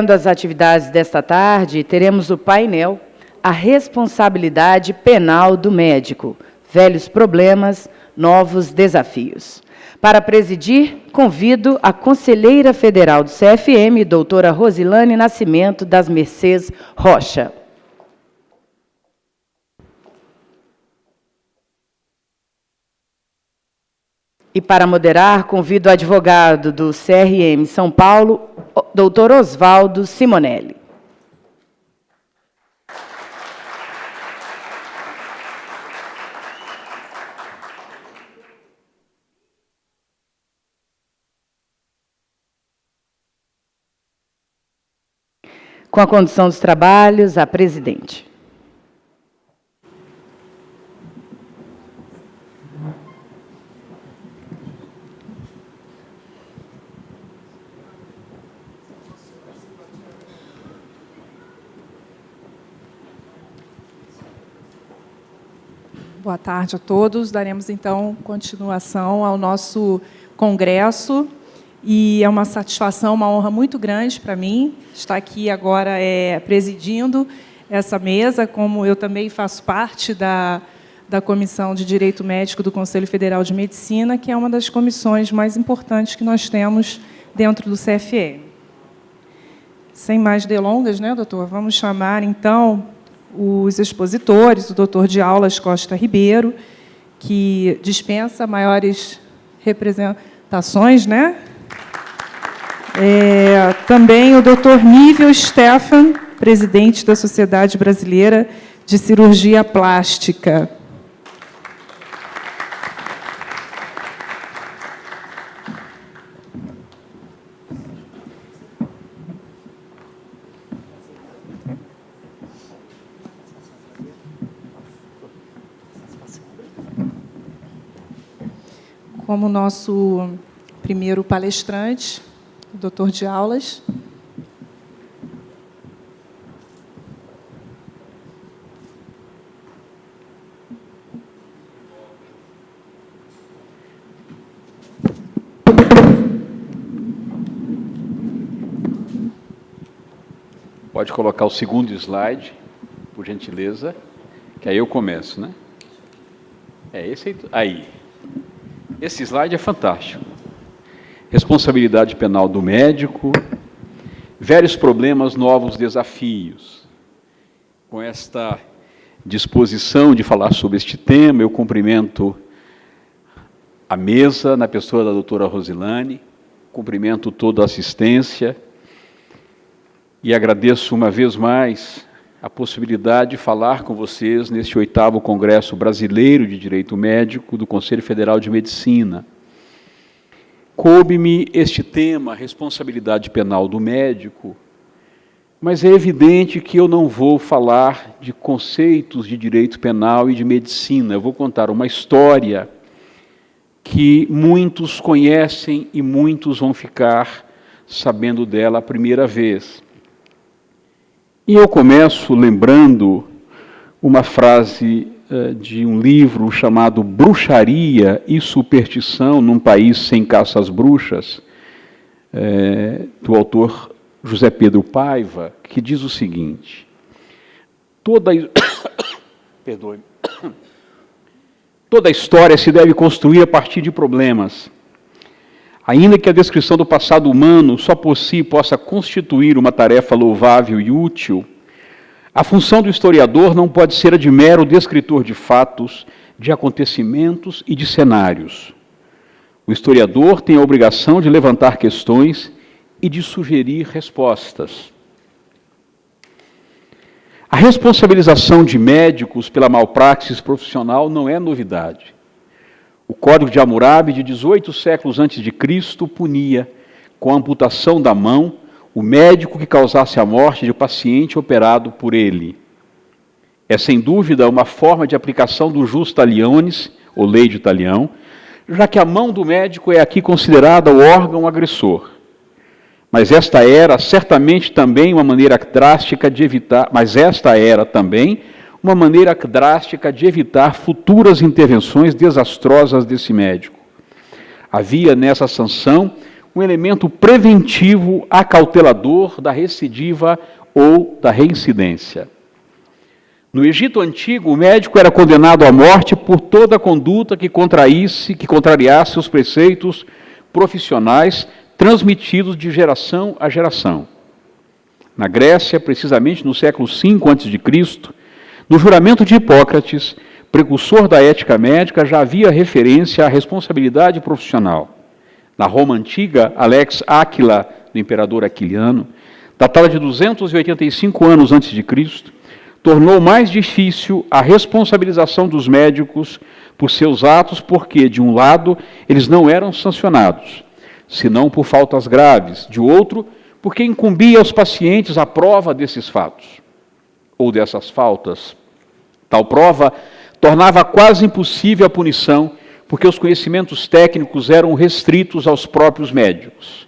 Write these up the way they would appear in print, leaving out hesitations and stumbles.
As atividades desta tarde, teremos o painel A Responsabilidade Penal do Médico, Velhos Problemas, Novos Desafios. Para presidir, convido a conselheira federal do CFM, doutora Rosilane Nascimento das Mercês Rocha. E para moderar, convido o advogado do CRM São Paulo, doutor Oswaldo Simonelli. Com a condução dos trabalhos, a presidente. Boa tarde a todos. Daremos, então, continuação ao nosso congresso. E é uma satisfação, uma honra muito grande para mim estar aqui agora presidindo essa mesa, como eu também faço parte da Comissão de Direito Médico do Conselho Federal de Medicina, que é uma das comissões mais importantes que nós temos dentro do CFM. Sem mais delongas, né, doutor? Vamos chamar, então, os expositores, o doutor de Aulas Costa Ribeiro, que dispensa maiores representações, né? Também o doutor Nível Stefan, presidente da Sociedade Brasileira de Cirurgia Plástica. Como nosso primeiro palestrante, o doutor de Aulas. Pode colocar o segundo slide, por gentileza, que aí eu começo, né? Esse aí. Esse slide é fantástico. Responsabilidade penal do médico, velhos problemas, novos desafios. Com esta disposição de falar sobre este tema, eu cumprimento a mesa, na pessoa da doutora Rosilane, cumprimento toda a assistência e agradeço uma vez mais a possibilidade de falar com vocês neste 8º Congresso Brasileiro de Direito Médico do Conselho Federal de Medicina. Coube-me este tema, responsabilidade penal do médico, mas é evidente que eu não vou falar de conceitos de direito penal e de medicina. Eu vou contar uma história que muitos conhecem e muitos vão ficar sabendo dela a primeira vez. E eu começo lembrando uma frase de um livro chamado Bruxaria e Superstição num País Sem Caça às Bruxas, do autor José Pedro Paiva, que diz o seguinte: toda história se deve construir a partir de problemas. Ainda que a descrição do passado humano só por si possa constituir uma tarefa louvável e útil, a função do historiador não pode ser a de mero descritor de fatos, de acontecimentos e de cenários. O historiador tem a obrigação de levantar questões e de sugerir respostas. A responsabilização de médicos pela malpraxis profissional não é novidade. O Código de Hammurabi, de 18 séculos antes de Cristo, punia, com a amputação da mão, o médico que causasse a morte de paciente operado por ele. É, sem dúvida, uma forma de aplicação do jus talionis, ou lei de Talião, já que a mão do médico é aqui considerada o órgão agressor. Mas esta era certamente também uma maneira drástica de evitar, futuras intervenções desastrosas desse médico. Havia nessa sanção um elemento preventivo acautelador da recidiva ou da reincidência. No Egito Antigo, o médico era condenado à morte por toda conduta que contrariasse os preceitos profissionais transmitidos de geração a geração. Na Grécia, precisamente no século V a.C., no juramento de Hipócrates, precursor da ética médica, já havia referência à responsabilidade profissional. Na Roma Antiga, Alex Áquila, do imperador Aquiliano, datada de 285 anos antes de Cristo, tornou mais difícil a responsabilização dos médicos por seus atos, porque, de um lado, eles não eram sancionados, senão por faltas graves, de outro, porque incumbia aos pacientes a prova desses fatos, ou dessas faltas. Tal prova tornava quase impossível a punição, porque os conhecimentos técnicos eram restritos aos próprios médicos.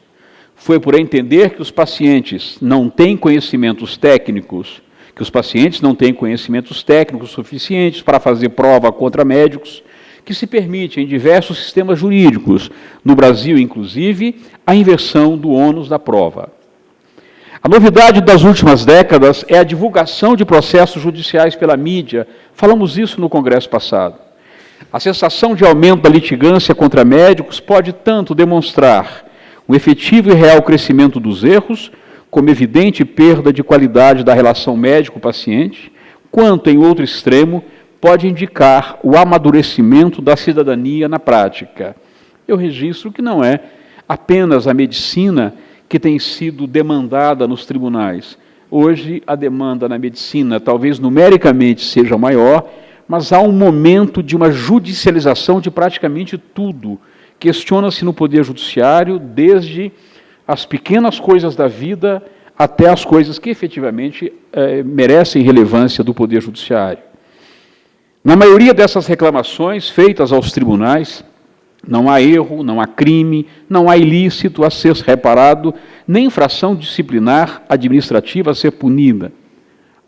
Foi por entender que os pacientes não têm conhecimentos técnicos suficientes para fazer prova contra médicos, que se permite em diversos sistemas jurídicos, no Brasil inclusive, a inversão do ônus da prova. A novidade das últimas décadas é a divulgação de processos judiciais pela mídia. Falamos isso no congresso passado. A sensação de aumento da litigância contra médicos pode tanto demonstrar um efetivo e real crescimento dos erros, como evidente perda de qualidade da relação médico-paciente, quanto, em outro extremo, pode indicar o amadurecimento da cidadania na prática. Eu registro que não é apenas a medicina que tem sido demandada nos tribunais. Hoje, a demanda na medicina talvez numericamente seja maior, mas há um momento de uma judicialização de praticamente tudo. Questiona-se no Poder Judiciário, desde as pequenas coisas da vida até as coisas que efetivamente merecem relevância do Poder Judiciário. Na maioria dessas reclamações feitas aos tribunais, não há erro, não há crime, não há ilícito a ser reparado, nem infração disciplinar administrativa a ser punida.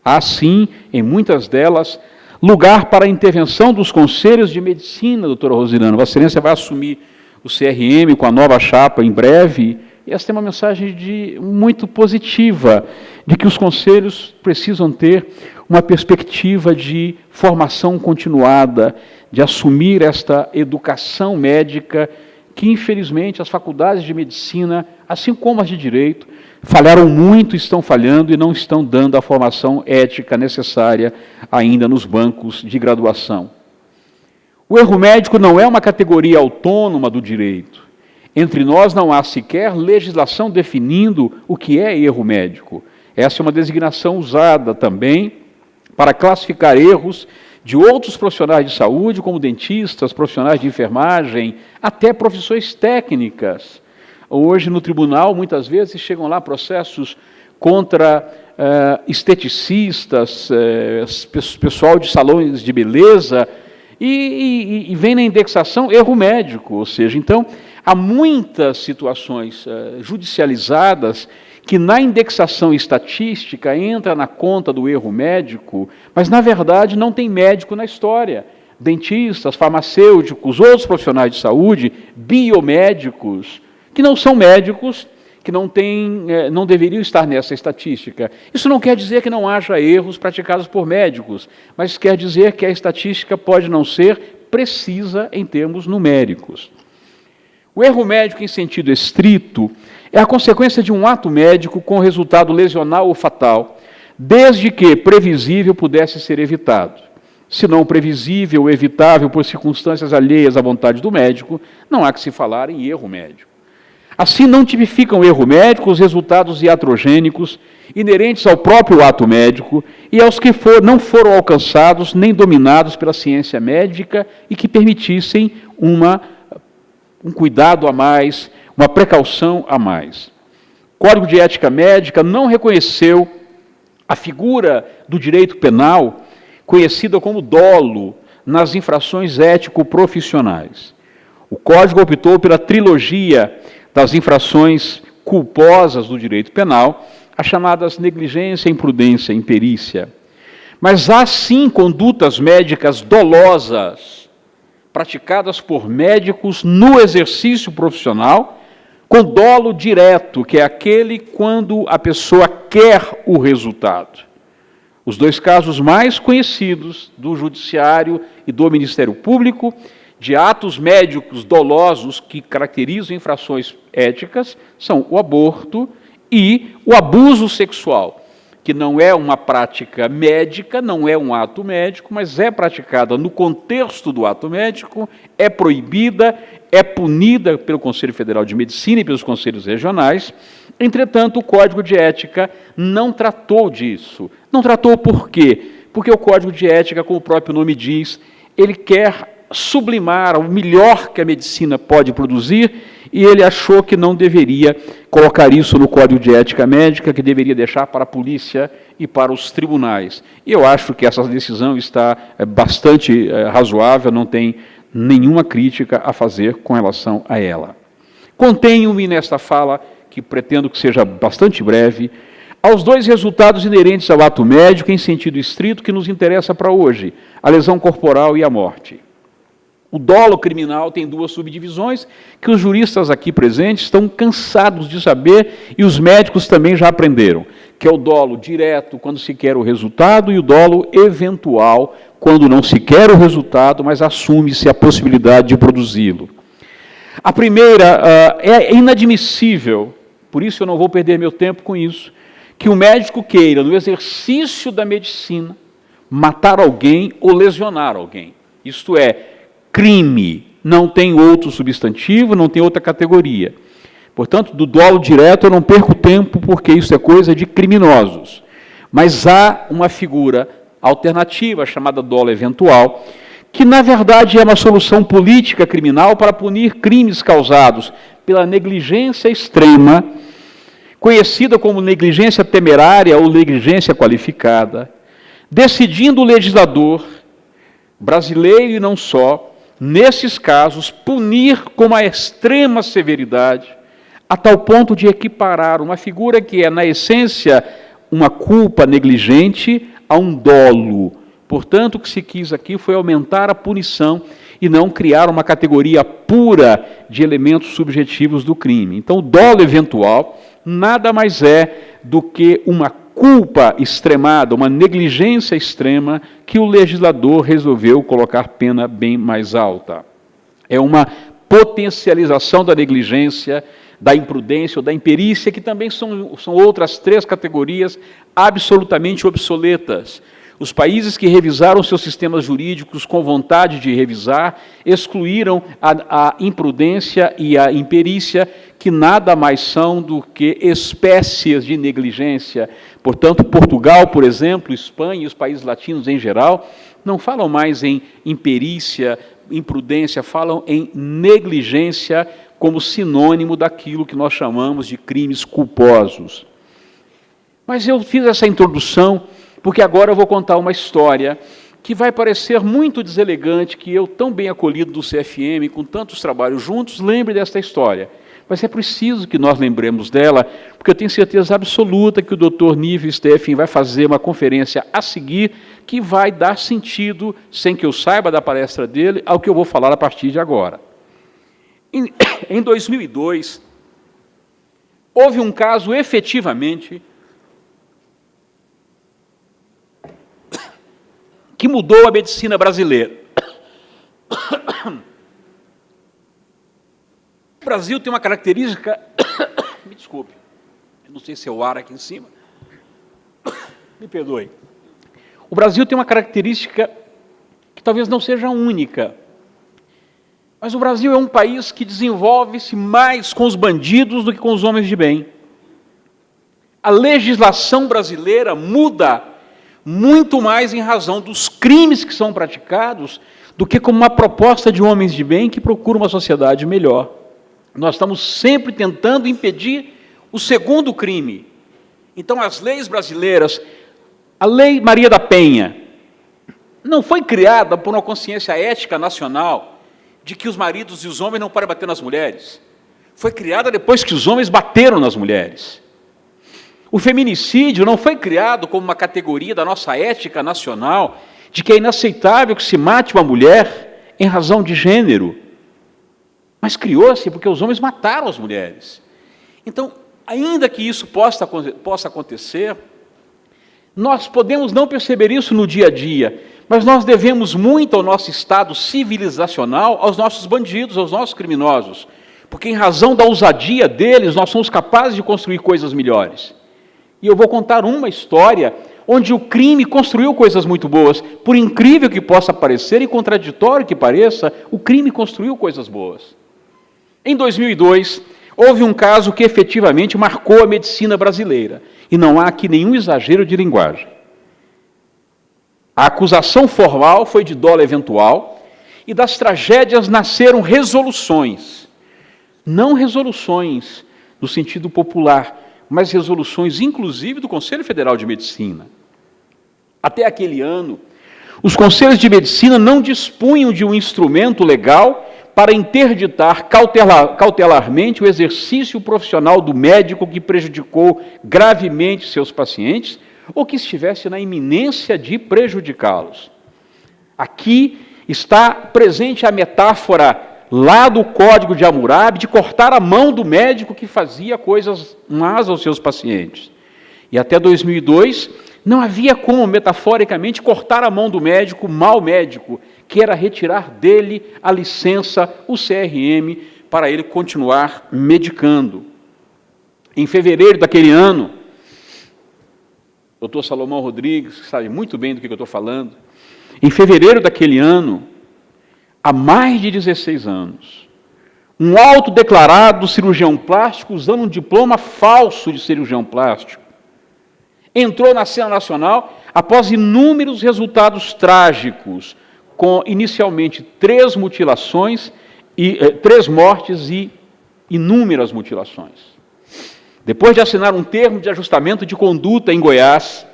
Há, sim, em muitas delas, lugar para a intervenção dos conselhos de medicina, doutora Rosilana. Vossa Excelência vai assumir o CRM com a nova chapa em breve, e essa tem uma mensagem muito positiva, de que os conselhos precisam ter uma perspectiva de formação continuada, de assumir esta educação médica, que infelizmente as faculdades de medicina, assim como as de direito, falharam muito, estão falhando e não estão dando a formação ética necessária ainda nos bancos de graduação. O erro médico não é uma categoria autônoma do direito. Entre nós não há sequer legislação definindo o que é erro médico. Essa é uma designação usada também para classificar erros de outros profissionais de saúde, como dentistas, profissionais de enfermagem, até profissões técnicas. Hoje, no tribunal, muitas vezes chegam lá processos contra esteticistas, pessoal de salões de beleza, e vem na indexação erro médico, ou seja, então, há muitas situações judicializadas que na indexação estatística entra na conta do erro médico, mas na verdade não tem médico na história. Dentistas, farmacêuticos, outros profissionais de saúde, biomédicos, que não são médicos, que não deveriam estar nessa estatística. Isso não quer dizer que não haja erros praticados por médicos, mas quer dizer que a estatística pode não ser precisa em termos numéricos. O erro médico em sentido estrito é a consequência de um ato médico com resultado lesional ou fatal, desde que previsível pudesse ser evitado. Se não previsível ou evitável por circunstâncias alheias à vontade do médico, não há que se falar em erro médico. Assim, não tipificam erro médico os resultados iatrogênicos inerentes ao próprio ato médico e aos que não foram alcançados nem dominados pela ciência médica e que permitissem um cuidado a mais, uma precaução a mais. O Código de Ética Médica não reconheceu a figura do direito penal, conhecida como dolo, nas infrações ético-profissionais. O Código optou pela trilogia das infrações culposas do direito penal, as chamadas negligência, imprudência e imperícia. Mas há, sim, condutas médicas dolosas, praticadas por médicos no exercício profissional, com dolo direto, que é aquele quando a pessoa quer o resultado. Os dois casos mais conhecidos do Judiciário e do Ministério Público, de atos médicos dolosos que caracterizam infrações éticas, são o aborto e o abuso sexual, que não é uma prática médica, não é um ato médico, mas é praticada no contexto do ato médico, é proibida, é punida pelo Conselho Federal de Medicina e pelos conselhos regionais. Entretanto, o Código de Ética não tratou disso. Não tratou por quê? Porque o Código de Ética, como o próprio nome diz, ele quer sublimar o melhor que a medicina pode produzir, e ele achou que não deveria colocar isso no Código de Ética Médica, que deveria deixar para a polícia e para os tribunais. E eu acho que essa decisão está bastante razoável, não tem nenhuma crítica a fazer com relação a ela. Contenho-me nesta fala, que pretendo que seja bastante breve, aos dois resultados inerentes ao ato médico em sentido estrito que nos interessa para hoje, a lesão corporal e a morte. O dolo criminal tem duas subdivisões que os juristas aqui presentes estão cansados de saber e os médicos também já aprenderam, que é o dolo direto, quando se quer o resultado, e o dolo eventual, quando não se quer o resultado, mas assume-se a possibilidade de produzi-lo. A primeira é inadmissível, por isso eu não vou perder meu tempo com isso, que o médico queira, no exercício da medicina, matar alguém ou lesionar alguém. Isto é, crime, não tem outro substantivo, não tem outra categoria. Portanto, do dolo direto eu não perco tempo, porque isso é coisa de criminosos. Mas há uma figura alternativa, chamada dolo eventual, que na verdade é uma solução política criminal para punir crimes causados pela negligência extrema, conhecida como negligência temerária ou negligência qualificada, decidindo o legislador brasileiro e não só, nesses casos, punir com uma extrema severidade, a tal ponto de equiparar uma figura que é, na essência, uma culpa negligente a um dolo. Portanto, o que se quis aqui foi aumentar a punição e não criar uma categoria pura de elementos subjetivos do crime. Então, o dolo eventual nada mais é do que uma culpa extremada, uma negligência extrema, que o legislador resolveu colocar pena bem mais alta. É uma potencialização da negligência, da imprudência ou da imperícia, que também são outras três categorias absolutamente obsoletas. Os países que revisaram seus sistemas jurídicos com vontade de revisar, excluíram a imprudência e a imperícia, que nada mais são do que espécies de negligência. Portanto, Portugal, por exemplo, Espanha e os países latinos em geral, não falam mais em imperícia, imprudência, falam em negligência como sinônimo daquilo que nós chamamos de crimes culposos. Mas eu fiz essa introdução porque agora eu vou contar uma história que vai parecer muito deselegante, que eu, tão bem acolhido do CFM, com tantos trabalhos juntos, lembre desta história. Mas é preciso que nós lembremos dela, porque eu tenho certeza absoluta que o Dr. Nível Steffen vai fazer uma conferência a seguir que vai dar sentido, sem que eu saiba da palestra dele, ao que eu vou falar a partir de agora. Em 2002, houve um caso efetivamente que mudou a medicina brasileira. O Brasil tem uma característica, me desculpe, eu não sei se é o ar aqui em cima, me perdoe. O Brasil tem uma característica que talvez não seja única, mas o Brasil é um país que desenvolve-se mais com os bandidos do que com os homens de bem. A legislação brasileira muda muito mais em razão dos crimes que são praticados do que como uma proposta de homens de bem que procuram uma sociedade melhor. Nós estamos sempre tentando impedir o segundo crime. Então, as leis brasileiras, a Lei Maria da Penha, não foi criada por uma consciência ética nacional de que os maridos e os homens não podem bater nas mulheres. Foi criada depois que os homens bateram nas mulheres. O feminicídio não foi criado como uma categoria da nossa ética nacional de que é inaceitável que se mate uma mulher em razão de gênero. mas criou-se porque os homens mataram as mulheres. Então, ainda que isso possa acontecer, nós podemos não perceber isso no dia a dia, mas nós devemos muito ao nosso estado civilizacional, aos nossos bandidos, aos nossos criminosos, porque em razão da ousadia deles, nós somos capazes de construir coisas melhores. E eu vou contar uma história onde o crime construiu coisas muito boas. Por incrível que possa parecer e contraditório que pareça, o crime construiu coisas boas. Em 2002, houve um caso que efetivamente marcou a medicina brasileira, e não há aqui nenhum exagero de linguagem. A acusação formal foi de dolo eventual, e das tragédias nasceram resoluções. Não resoluções no sentido popular, mas resoluções, inclusive, do Conselho Federal de Medicina. Até aquele ano, os conselhos de medicina não dispunham de um instrumento legal para interditar cautelarmente o exercício profissional do médico que prejudicou gravemente seus pacientes ou que estivesse na iminência de prejudicá-los. Aqui está presente a metáfora lá do Código de Hammurabi de cortar a mão do médico que fazia coisas más aos seus pacientes. E até 2002, não havia como, metaforicamente, cortar a mão do médico, mau médico, que era retirar dele a licença, o CRM, para ele continuar medicando. Em fevereiro daquele ano, o Dr. Salomão Rodrigues, que sabe muito bem do que eu estou falando, em fevereiro daquele ano, há mais de 16 anos, um autodeclarado cirurgião plástico, usando um diploma falso de cirurgião plástico, entrou na cena nacional após inúmeros resultados trágicos, com inicialmente 3 mutilações, 3 mortes e inúmeras mutilações. Depois de assinar um termo de ajustamento de conduta em Goiás,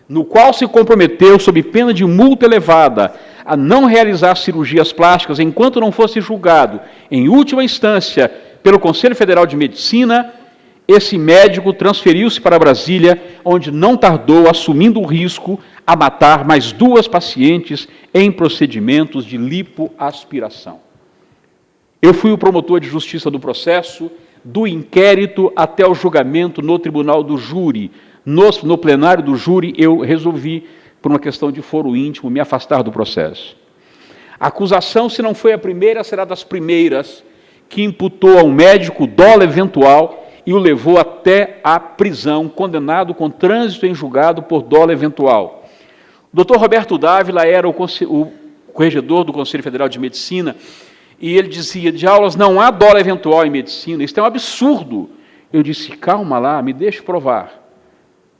no qual se comprometeu, sob pena de multa elevada, a não realizar cirurgias plásticas enquanto não fosse julgado, em última instância, pelo Conselho Federal de Medicina, esse médico transferiu-se para Brasília, onde não tardou, assumindo o risco, a matar mais 2 pacientes em procedimentos de lipoaspiração. Eu fui o promotor de justiça do processo, do inquérito até o julgamento no tribunal do júri. No plenário do júri, eu resolvi, por uma questão de foro íntimo, me afastar do processo. A acusação, se não foi a primeira, será das primeiras, que imputou a um médico dolo eventual e o levou até a prisão, condenado com trânsito em julgado por dolo eventual. O Dr. Roberto Dávila era o corregedor do Conselho Federal de Medicina, e ele dizia, de aulas, não há dolo eventual em medicina, isso é um absurdo. Eu disse, calma lá, me deixe provar.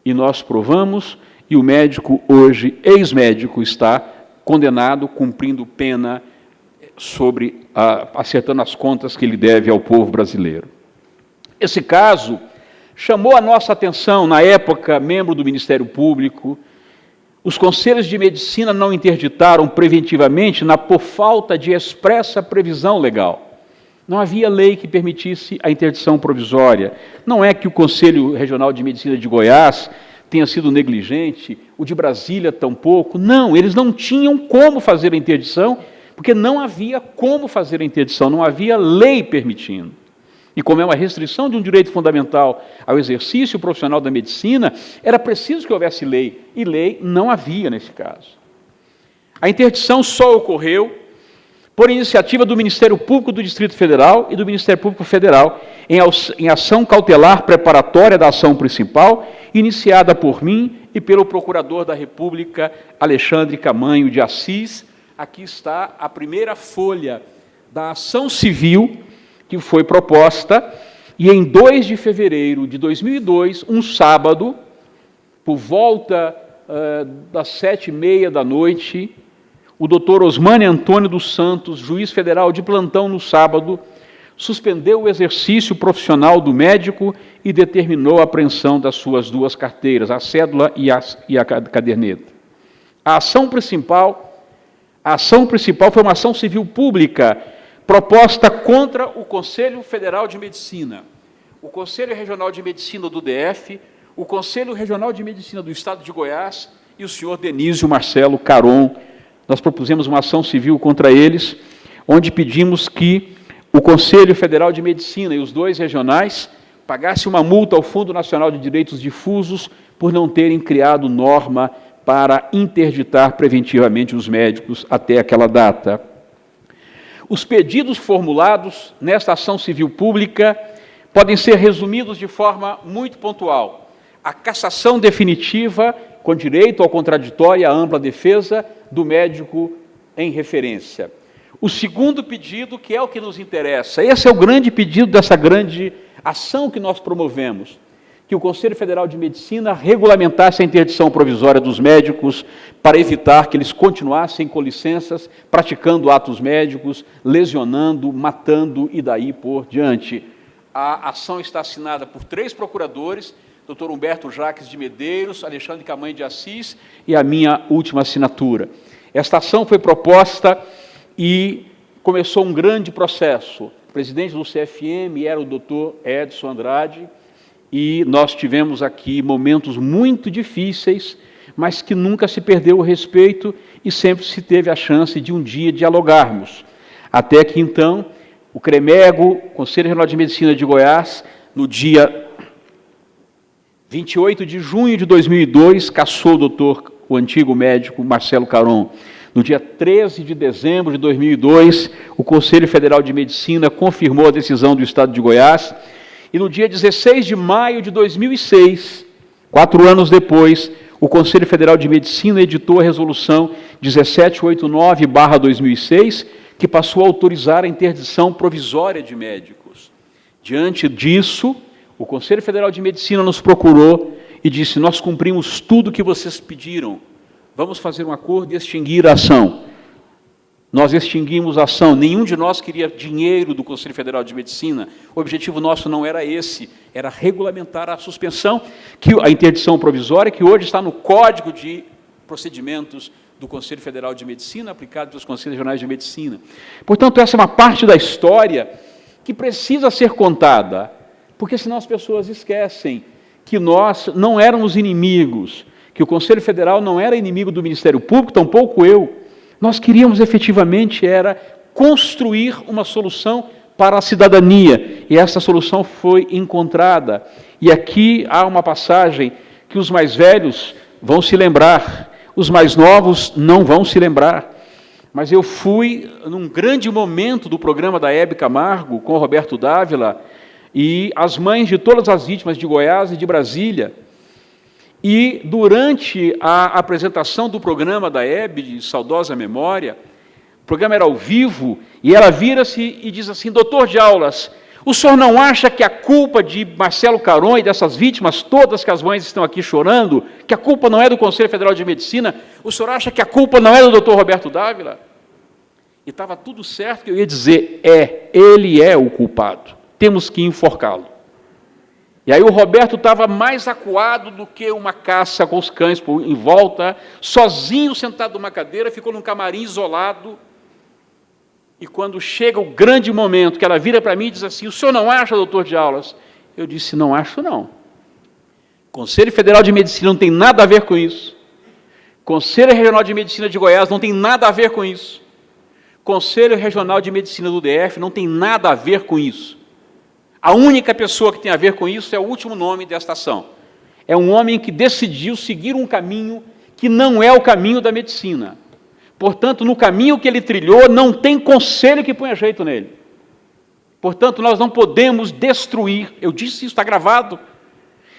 E nós provamos, e o médico hoje, ex-médico, está condenado, cumprindo pena, acertando as contas que ele deve ao povo brasileiro. Esse caso chamou a nossa atenção, na época, membro do Ministério Público. Os conselhos de medicina não interditaram preventivamente por falta de expressa previsão legal. Não havia lei que permitisse a interdição provisória. Não é que o Conselho Regional de Medicina de Goiás tenha sido negligente, o de Brasília tampouco. Não, eles não tinham como fazer a interdição, porque não havia como fazer a interdição, não havia lei permitindo. E como é uma restrição de um direito fundamental ao exercício profissional da medicina, era preciso que houvesse lei, e lei não havia nesse caso. A interdição só ocorreu por iniciativa do Ministério Público do Distrito Federal e do Ministério Público Federal, em ação cautelar preparatória da ação principal, iniciada por mim e pelo Procurador da República, Alexandre Camanho de Assis. Aqui está a primeira folha da ação civil que foi proposta, e em 2 de fevereiro de 2002, um sábado, por volta das 7h30 da noite, o doutor Osmane Antônio dos Santos, juiz federal de plantão no sábado, suspendeu o exercício profissional do médico e determinou a apreensão das suas 2 carteiras, a cédula e a caderneta. A ação principal foi uma ação civil pública proposta contra o Conselho Federal de Medicina, o Conselho Regional de Medicina do DF, o Conselho Regional de Medicina do Estado de Goiás e o senhor Denísio Marcelo Caron. Nós propusemos uma ação civil contra eles, onde pedimos que o Conselho Federal de Medicina e os 2 regionais pagassem uma multa ao Fundo Nacional de Direitos Difusos por não terem criado norma para interditar preventivamente os médicos até aquela data. Os pedidos formulados nesta ação civil pública podem ser resumidos de forma muito pontual. A cassação definitiva, com direito ao contraditório e à ampla defesa do médico em referência. O segundo pedido, que é o que nos interessa, esse é o grande pedido dessa grande ação que nós promovemos, que o Conselho Federal de Medicina regulamentasse a interdição provisória dos médicos para evitar que eles continuassem com licenças, praticando atos médicos, lesionando, matando e daí por diante. A ação está assinada por 3 procuradores, Dr. Humberto Jaques de Medeiros, Alexandre Camanho de Assis e a minha última assinatura. Esta ação foi proposta e começou um grande processo. O presidente do CFM era o Dr. Edson Andrade, e nós tivemos aqui momentos muito difíceis, mas que nunca se perdeu o respeito e sempre se teve a chance de um dia dialogarmos. Até que, então, o CREMEGO, Conselho Regional de Medicina de Goiás, no dia 28 de junho de 2002, cassou o antigo médico Marcelo Caron. No dia 13 de dezembro de 2002, o Conselho Federal de Medicina confirmou a decisão do Estado de Goiás, e no dia 16 de maio de 2006, 4 anos depois, o Conselho Federal de Medicina editou a Resolução 1789/2006, que passou a autorizar a interdição provisória de médicos. Diante disso, o Conselho Federal de Medicina nos procurou e disse: nós cumprimos tudo o que vocês pediram, vamos fazer um acordo e extinguir a ação. Nós extinguimos a ação, nenhum de nós queria dinheiro do Conselho Federal de Medicina, o objetivo nosso não era esse, era regulamentar a suspensão, a interdição provisória, que hoje está no Código de Procedimentos do Conselho Federal de Medicina, aplicado pelos Conselhos Regionais de Medicina. Portanto, essa é uma parte da história que precisa ser contada, porque senão as pessoas esquecem que nós não éramos inimigos, que o Conselho Federal não era inimigo do Ministério Público, tampouco eu. Nós queríamos efetivamente era construir uma solução para a cidadania, e essa solução foi encontrada. E aqui há uma passagem que os mais velhos vão se lembrar, os mais novos não vão se lembrar. Mas eu fui num grande momento do programa da Hebe Camargo, com o Roberto Dávila, e as mães de todas as vítimas de Goiás e de Brasília. E, durante a apresentação do programa da Hebe, de saudosa memória, o programa era ao vivo, e ela vira-se e diz assim: doutor de Aulas, o senhor não acha que a culpa de Marcelo Caron e dessas vítimas todas que as mães estão aqui chorando, que a culpa não é do Conselho Federal de Medicina, o senhor acha que a culpa não é do doutor Roberto Dávila? E estava tudo certo que eu ia dizer: ele é o culpado, temos que enforcá-lo. E aí o Roberto estava mais acuado do que uma caça com os cães em volta, sozinho, sentado numa cadeira, ficou num camarim isolado. E quando chega o grande momento, que ela vira para mim e diz assim: o senhor não acha, doutor de Aulas? Eu disse: não acho, não. Conselho Federal de Medicina não tem nada a ver com isso. Conselho Regional de Medicina de Goiás não tem nada a ver com isso. Conselho Regional de Medicina do DF não tem nada a ver com isso. A única pessoa que tem a ver com isso é o último nome desta ação. É um homem que decidiu seguir um caminho que não é o caminho da medicina. Portanto, no caminho que ele trilhou, não tem conselho que ponha jeito nele. Portanto, nós não podemos destruir, eu disse isso, está gravado,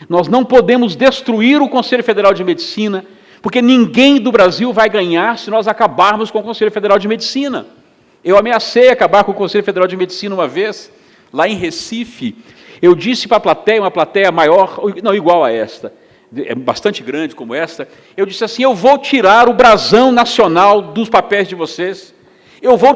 nós não podemos destruir o Conselho Federal de Medicina, porque ninguém do Brasil vai ganhar se nós acabarmos com o Conselho Federal de Medicina. Eu ameacei acabar com o Conselho Federal de Medicina uma vez, lá em Recife. Eu disse para a plateia, uma plateia maior, não igual a esta, é bastante grande como esta, eu disse assim: eu vou tirar o brasão nacional dos papéis de vocês, eu vou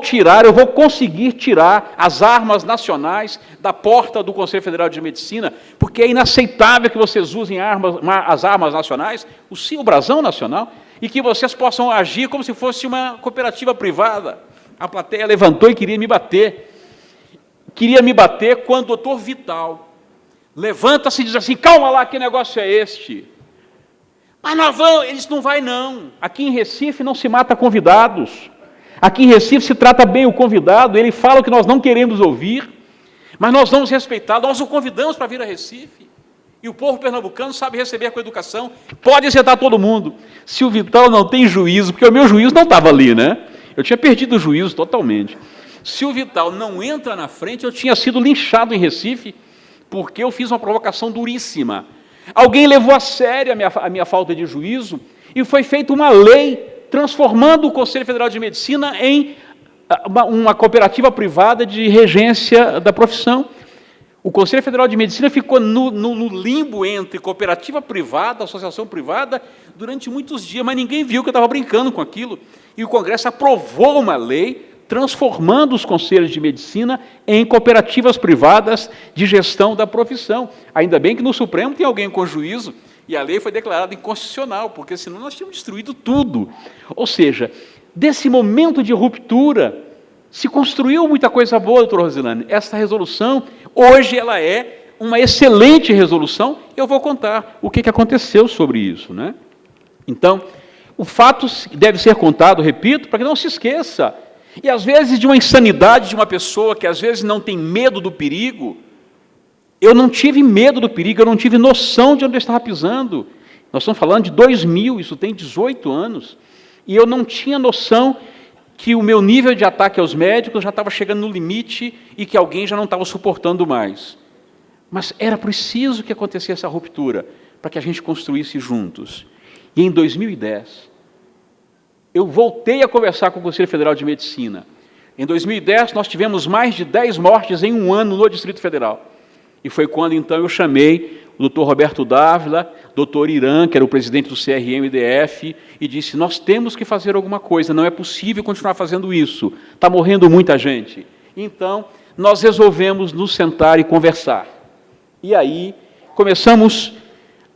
conseguir tirar as armas nacionais da porta do Conselho Federal de Medicina, porque é inaceitável que vocês usem as armas nacionais, o brasão nacional, e que vocês possam agir como se fosse uma cooperativa privada. A plateia levantou e queria me bater. Queria me bater quando o doutor Vital levanta-se e diz assim: calma lá, que negócio é este? Mas nós vamos, eles não vai não. Aqui em Recife não se mata convidados. Aqui em Recife se trata bem o convidado, ele fala o que nós não queremos ouvir, mas nós vamos respeitar, nós o convidamos para vir a Recife. E o povo pernambucano sabe receber com educação, pode sentar todo mundo. Se o Vital não tem juízo, porque o meu juízo não estava ali, né? Eu tinha perdido o juízo totalmente. Se o Vital não entra na frente, eu tinha sido linchado em Recife, porque eu fiz uma provocação duríssima. Alguém levou a sério a minha falta de juízo e foi feita uma lei transformando o Conselho Federal de Medicina em uma cooperativa privada de regência da profissão. O Conselho Federal de Medicina ficou no limbo entre cooperativa privada, associação privada, durante muitos dias, mas ninguém viu que eu estava brincando com aquilo. E o Congresso aprovou uma lei transformando os conselhos de medicina em cooperativas privadas de gestão da profissão. Ainda bem que no Supremo tem alguém com juízo, e a lei foi declarada inconstitucional, porque senão nós tínhamos destruído tudo. Ou seja, desse momento de ruptura, se construiu muita coisa boa, doutor Rosilane. Essa resolução, hoje, ela é uma excelente resolução. Eu vou contar o que aconteceu sobre isso, né? Então, o fato deve ser contado, repito, para que não se esqueça. E, às vezes, de uma insanidade de uma pessoa que, às vezes, não tem medo do perigo. Eu não tive medo do perigo, eu não tive noção de onde eu estava pisando. Nós estamos falando de 2000, isso tem 18 anos. E eu não tinha noção que o meu nível de ataque aos médicos já estava chegando no limite e que alguém já não estava suportando mais. Mas era preciso que acontecesse essa ruptura para que a gente construísse juntos. E em 2010, eu voltei a conversar com o Conselho Federal de Medicina. Em 2010, nós tivemos mais de 10 mortes em um ano no Distrito Federal. E foi quando, então, eu chamei o doutor Roberto Dávila, doutor Irã, que era o presidente do CRM-DF, e disse, nós temos que fazer alguma coisa, não é possível continuar fazendo isso, está morrendo muita gente. Então, nós resolvemos nos sentar e conversar. E aí, começamos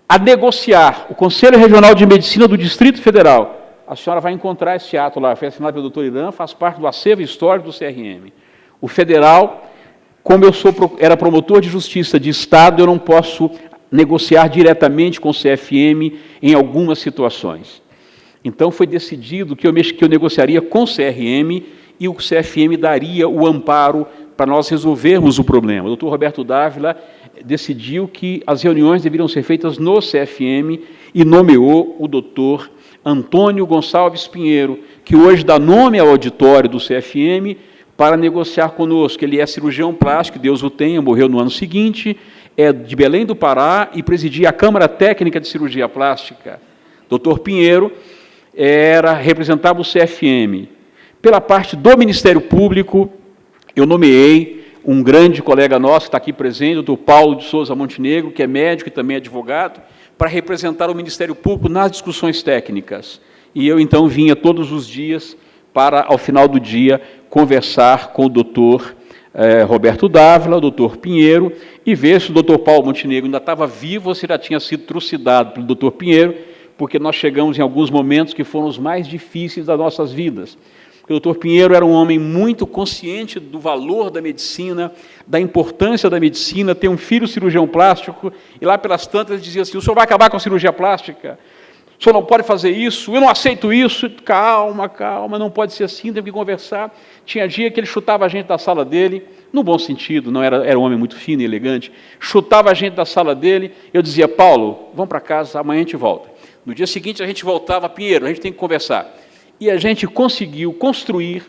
a negociar. O Conselho Regional de Medicina do Distrito Federal, a senhora vai encontrar esse ato lá, foi assinado pelo doutor Irã, faz parte do acervo histórico do CRM. O federal, como eu era promotor de justiça de Estado, eu não posso negociar diretamente com o CFM em algumas situações. Então, foi decidido que eu negociaria com o CRM e o CFM daria o amparo para nós resolvermos o problema. O doutor Roberto Dávila decidiu que as reuniões deveriam ser feitas no CFM e nomeou o doutor Antônio Gonçalves Pinheiro, que hoje dá nome ao auditório do CFM, para negociar conosco. Ele é cirurgião plástico, Deus o tenha, morreu no ano seguinte, é de Belém do Pará e presidia a Câmara Técnica de Cirurgia Plástica. Doutor Pinheiro representava o CFM. Pela parte do Ministério Público, eu nomeei um grande colega nosso, que está aqui presente, o doutor Paulo de Souza Montenegro, que é médico e também advogado, para representar o Ministério Público nas discussões técnicas. E eu, então, vinha todos os dias para, ao final do dia, conversar com o doutor Roberto Dávila, o doutor Pinheiro, e ver se o doutor Paulo Montenegro ainda estava vivo ou se já tinha sido trucidado pelo doutor Pinheiro, porque nós chegamos em alguns momentos que foram os mais difíceis das nossas vidas. Porque o doutor Pinheiro era um homem muito consciente do valor da medicina, da importância da medicina, ter um filho cirurgião plástico, e lá pelas tantas ele dizia assim, o senhor vai acabar com a cirurgia plástica? O senhor não pode fazer isso, eu não aceito isso. Calma, calma, não pode ser assim, temos que conversar. Tinha dia que ele chutava a gente da sala dele, no bom sentido, não era um homem muito fino e elegante, chutava a gente da sala dele, eu dizia, Paulo, vamos para casa, amanhã a gente volta. No dia seguinte a gente voltava, Pinheiro, a gente tem que conversar. E a gente conseguiu construir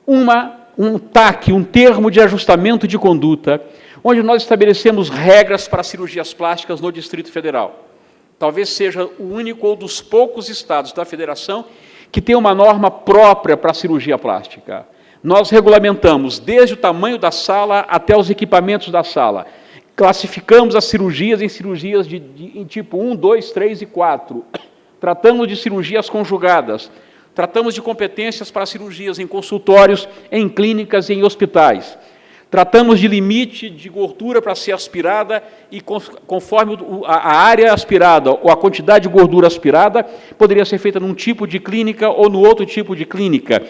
um TAC, um termo de ajustamento de conduta, onde nós estabelecemos regras para cirurgias plásticas no Distrito Federal. Talvez seja o único ou dos poucos estados da federação que tem uma norma própria para a cirurgia plástica. Nós regulamentamos desde o tamanho da sala até os equipamentos da sala. Classificamos as cirurgias em cirurgias em tipo 1, 2, 3 e 4. Tratamos de cirurgias conjugadas. Tratamos de competências para cirurgias em consultórios, em clínicas e em hospitais. Tratamos de limite de gordura para ser aspirada e conforme a área aspirada ou a quantidade de gordura aspirada poderia ser feita num tipo de clínica ou no outro tipo de clínica.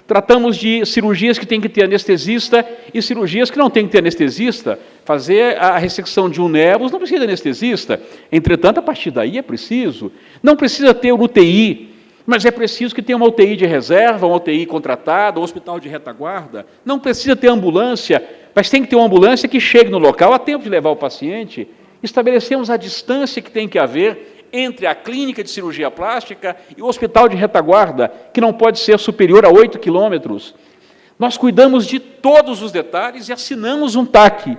Tratamos de cirurgias que tem que ter anestesista e cirurgias que não tem que ter anestesista. Fazer a ressecção de um nervo não precisa de anestesista. Entretanto, a partir daí é preciso. Não precisa ter UTI. Mas é preciso que tenha uma UTI de reserva, uma UTI contratada, um hospital de retaguarda. Não precisa ter ambulância, mas tem que ter uma ambulância que chegue no local a tempo de levar o paciente. Estabelecemos a distância que tem que haver entre a clínica de cirurgia plástica e o hospital de retaguarda, que não pode ser superior a 8 quilômetros. Nós cuidamos de todos os detalhes e assinamos um TAC.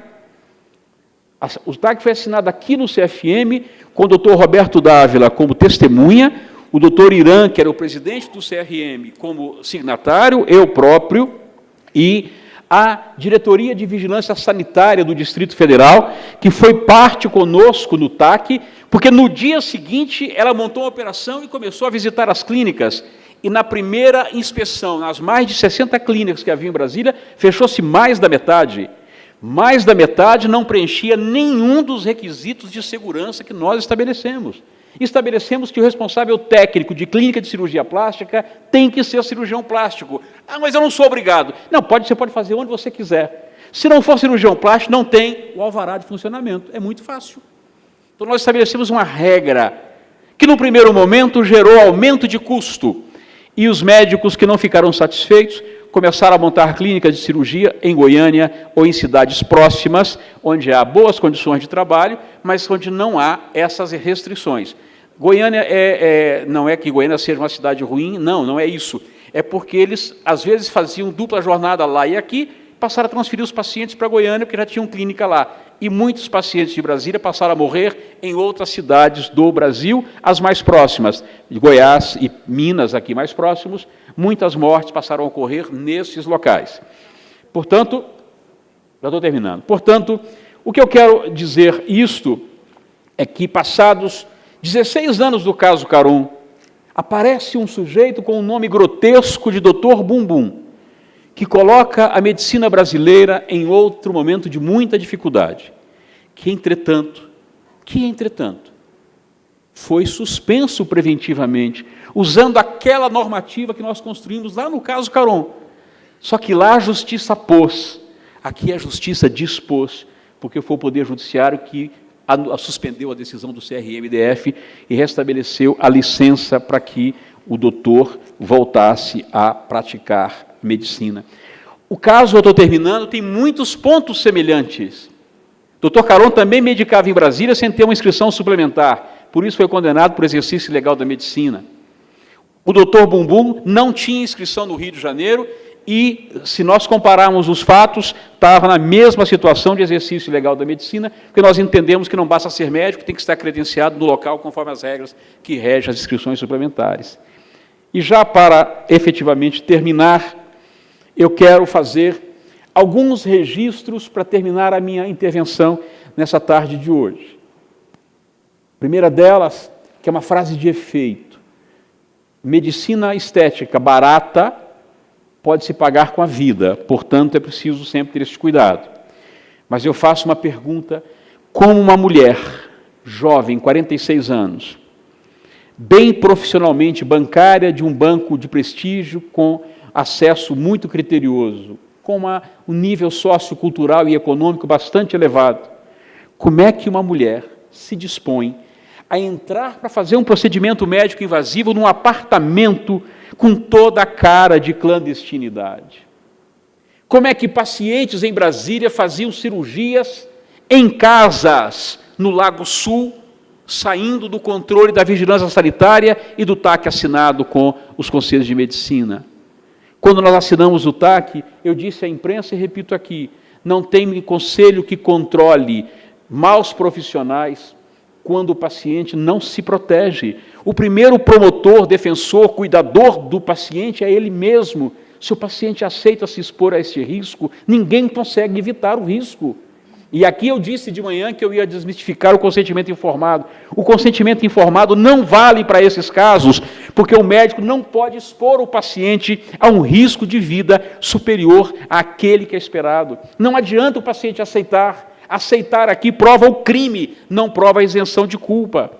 O TAC foi assinado aqui no CFM, com o doutor Roberto Dávila como testemunha, o doutor Irã, que era o presidente do CRM, como signatário, eu próprio, e a Diretoria de Vigilância Sanitária do Distrito Federal, que foi parte conosco no TAC, porque no dia seguinte ela montou uma operação e começou a visitar as clínicas. E na primeira inspeção, nas mais de 60 clínicas que havia em Brasília, fechou-se mais da metade. Mais da metade não preenchia nenhum dos requisitos de segurança que nós estabelecemos. Estabelecemos que o responsável técnico de clínica de cirurgia plástica tem que ser cirurgião plástico. Ah, mas eu não sou obrigado. Não, você pode fazer onde você quiser. Se não for cirurgião plástico, não tem o alvará de funcionamento. É muito fácil. Então, nós estabelecemos uma regra que, no primeiro momento, gerou aumento de custo. E os médicos que não ficaram satisfeitos começaram a montar clínicas de cirurgia em Goiânia ou em cidades próximas, onde há boas condições de trabalho, mas onde não há essas restrições. Goiânia não é que Goiânia seja uma cidade ruim, não é isso. É porque eles, às vezes, faziam dupla jornada lá e aqui, passaram a transferir os pacientes para Goiânia, porque já tinham clínica lá. E muitos pacientes de Brasília passaram a morrer em outras cidades do Brasil, as mais próximas, de Goiás e Minas, aqui mais próximos, muitas mortes passaram a ocorrer nesses locais. Portanto, já estou terminando. Portanto, o que eu quero dizer isto é que, passados 16 anos do caso Caron, aparece um sujeito com o nome grotesco de Dr. Bumbum, que coloca a medicina brasileira em outro momento de muita dificuldade, que, entretanto, foi suspenso preventivamente, usando aquela normativa que nós construímos lá no caso Caron. Só que lá a justiça pôs, aqui a justiça dispôs, porque foi o Poder Judiciário que suspendeu a decisão do CRM-DF e restabeleceu a licença para que o doutor voltasse a praticar medicina. O caso, eu estou terminando, tem muitos pontos semelhantes. O doutor Caron também medicava em Brasília sem ter uma inscrição suplementar, por isso foi condenado por exercício ilegal da medicina. O doutor Bumbum não tinha inscrição no Rio de Janeiro e, se nós compararmos os fatos, estava na mesma situação de exercício ilegal da medicina, porque nós entendemos que não basta ser médico, tem que estar credenciado no local conforme as regras que regem as inscrições suplementares. E já para efetivamente terminar, eu quero fazer alguns registros para terminar a minha intervenção nessa tarde de hoje. A primeira delas, que é uma frase de efeito. Medicina estética barata pode se pagar com a vida, portanto, é preciso sempre ter esse cuidado. Mas eu faço uma pergunta, como uma mulher jovem, 46 anos, bem profissionalmente bancária de um banco de prestígio, com acesso muito criterioso, com um nível sociocultural e econômico bastante elevado, como é que uma mulher se dispõe a entrar para fazer um procedimento médico invasivo num apartamento com toda a cara de clandestinidade? Como é que pacientes em Brasília faziam cirurgias em casas no Lago Sul, saindo do controle da vigilância sanitária e do TAC assinado com os conselhos de medicina? Quando nós assinamos o TAC, eu disse à imprensa e repito aqui, não tem conselho que controle maus profissionais quando o paciente não se protege. O primeiro promotor, defensor, cuidador do paciente é ele mesmo. Se o paciente aceita se expor a esse risco, ninguém consegue evitar o risco. E aqui eu disse de manhã que eu ia desmistificar o consentimento informado. O consentimento informado não vale para esses casos, porque o médico não pode expor o paciente a um risco de vida superior àquele que é esperado. Não adianta o paciente aceitar. Aceitar aqui prova o crime, não prova a isenção de culpa.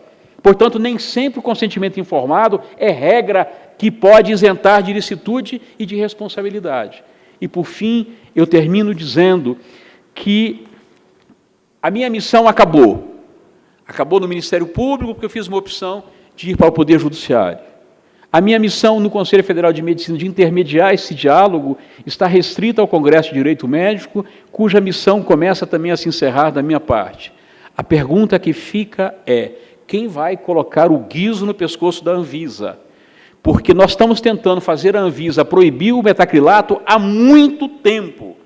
Portanto, nem sempre o consentimento informado é regra que pode isentar de ilicitude e de responsabilidade. E, por fim, eu termino dizendo que a minha missão acabou. Acabou no Ministério Público, porque eu fiz uma opção de ir para o Poder Judiciário. A minha missão no Conselho Federal de Medicina de intermediar esse diálogo está restrita ao Congresso de Direito Médico, cuja missão começa também a se encerrar da minha parte. A pergunta que fica é: quem vai colocar o guiso no pescoço da Anvisa? Porque nós estamos tentando fazer a Anvisa proibir o metacrilato há muito tempo.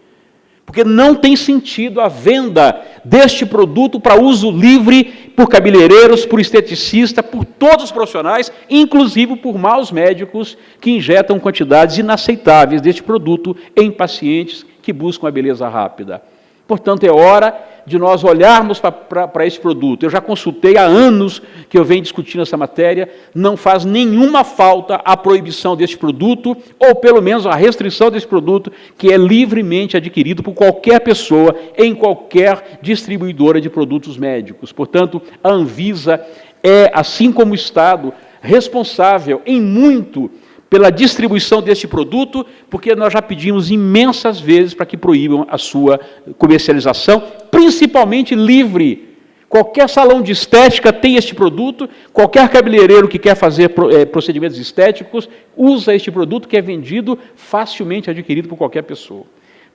Porque não tem sentido a venda deste produto para uso livre por cabeleireiros, por esteticista, por todos os profissionais, inclusive por maus médicos que injetam quantidades inaceitáveis deste produto em pacientes que buscam a beleza rápida. Portanto, é hora de nós olharmos para esse produto. Eu já consultei há anos que eu venho discutindo essa matéria, não faz nenhuma falta a proibição deste produto, ou pelo menos a restrição desse produto, que é livremente adquirido por qualquer pessoa em qualquer distribuidora de produtos médicos. Portanto, a Anvisa é, assim como o Estado, responsável em muito pela distribuição deste produto, porque nós já pedimos imensas vezes para que proíbam a sua comercialização, principalmente livre. Qualquer salão de estética tem este produto, qualquer cabeleireiro que quer fazer procedimentos estéticos usa este produto, que é vendido, facilmente adquirido por qualquer pessoa.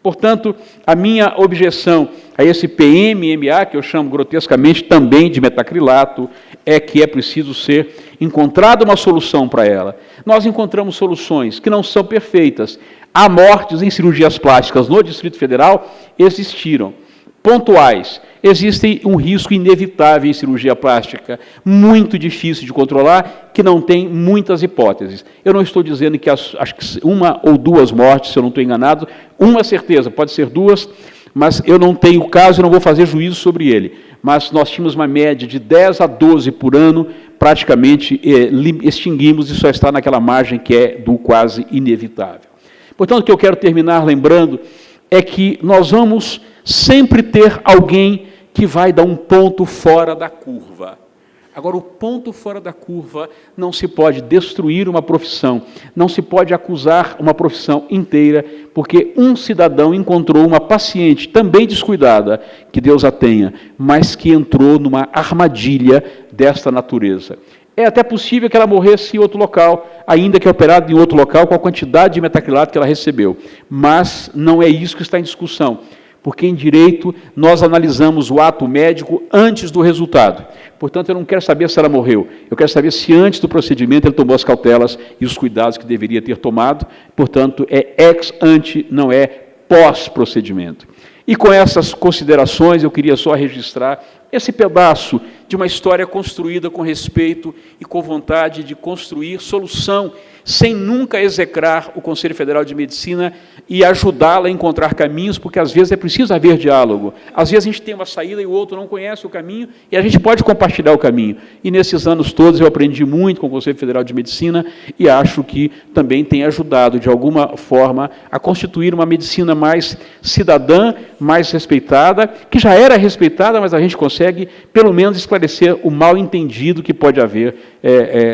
Portanto, a minha objeção a esse PMMA, que eu chamo grotescamente também de metacrilato, é que é preciso ser encontrada uma solução para ela. Nós encontramos soluções que não são perfeitas. Há mortes em cirurgias plásticas no Distrito Federal, existiram. Pontuais. Existe um risco inevitável em cirurgia plástica, muito difícil de controlar, que não tem muitas hipóteses. Eu não estou dizendo que acho que uma ou duas mortes, se eu não estou enganado, uma certeza, pode ser duas, mas eu não tenho caso e não vou fazer juízo sobre ele. Mas nós tínhamos uma média de 10 a 12 por ano, praticamente extinguimos e só está naquela margem que é do quase inevitável. Portanto, o que eu quero terminar lembrando é que nós vamos sempre ter alguém que vai dar um ponto fora da curva. Agora, o ponto fora da curva não se pode destruir uma profissão, não se pode acusar uma profissão inteira, porque um cidadão encontrou uma paciente também descuidada, que Deus a tenha, mas que entrou numa armadilha desta natureza. É até possível que ela morresse em outro local, ainda que operada em outro local, com a quantidade de metacrilato que ela recebeu. Mas não é isso que está em discussão. Porque em direito nós analisamos o ato médico antes do resultado. Portanto, eu não quero saber se ela morreu, eu quero saber se antes do procedimento ele tomou as cautelas e os cuidados que deveria ter tomado. Portanto, é ex ante, não é pós-procedimento. E com essas considerações, eu queria só registrar esse pedaço de uma história construída com respeito e com vontade de construir solução, sem nunca execrar o Conselho Federal de Medicina e ajudá-la a encontrar caminhos, porque às vezes é preciso haver diálogo. Às vezes a gente tem uma saída e o outro não conhece o caminho, e a gente pode compartilhar o caminho. E nesses anos todos eu aprendi muito com o Conselho Federal de Medicina e acho que também tem ajudado, de alguma forma, a constituir uma medicina mais cidadã, mais respeitada, que já era respeitada, mas a gente consegue, pelo menos, esclarecer o mal-entendido que pode haver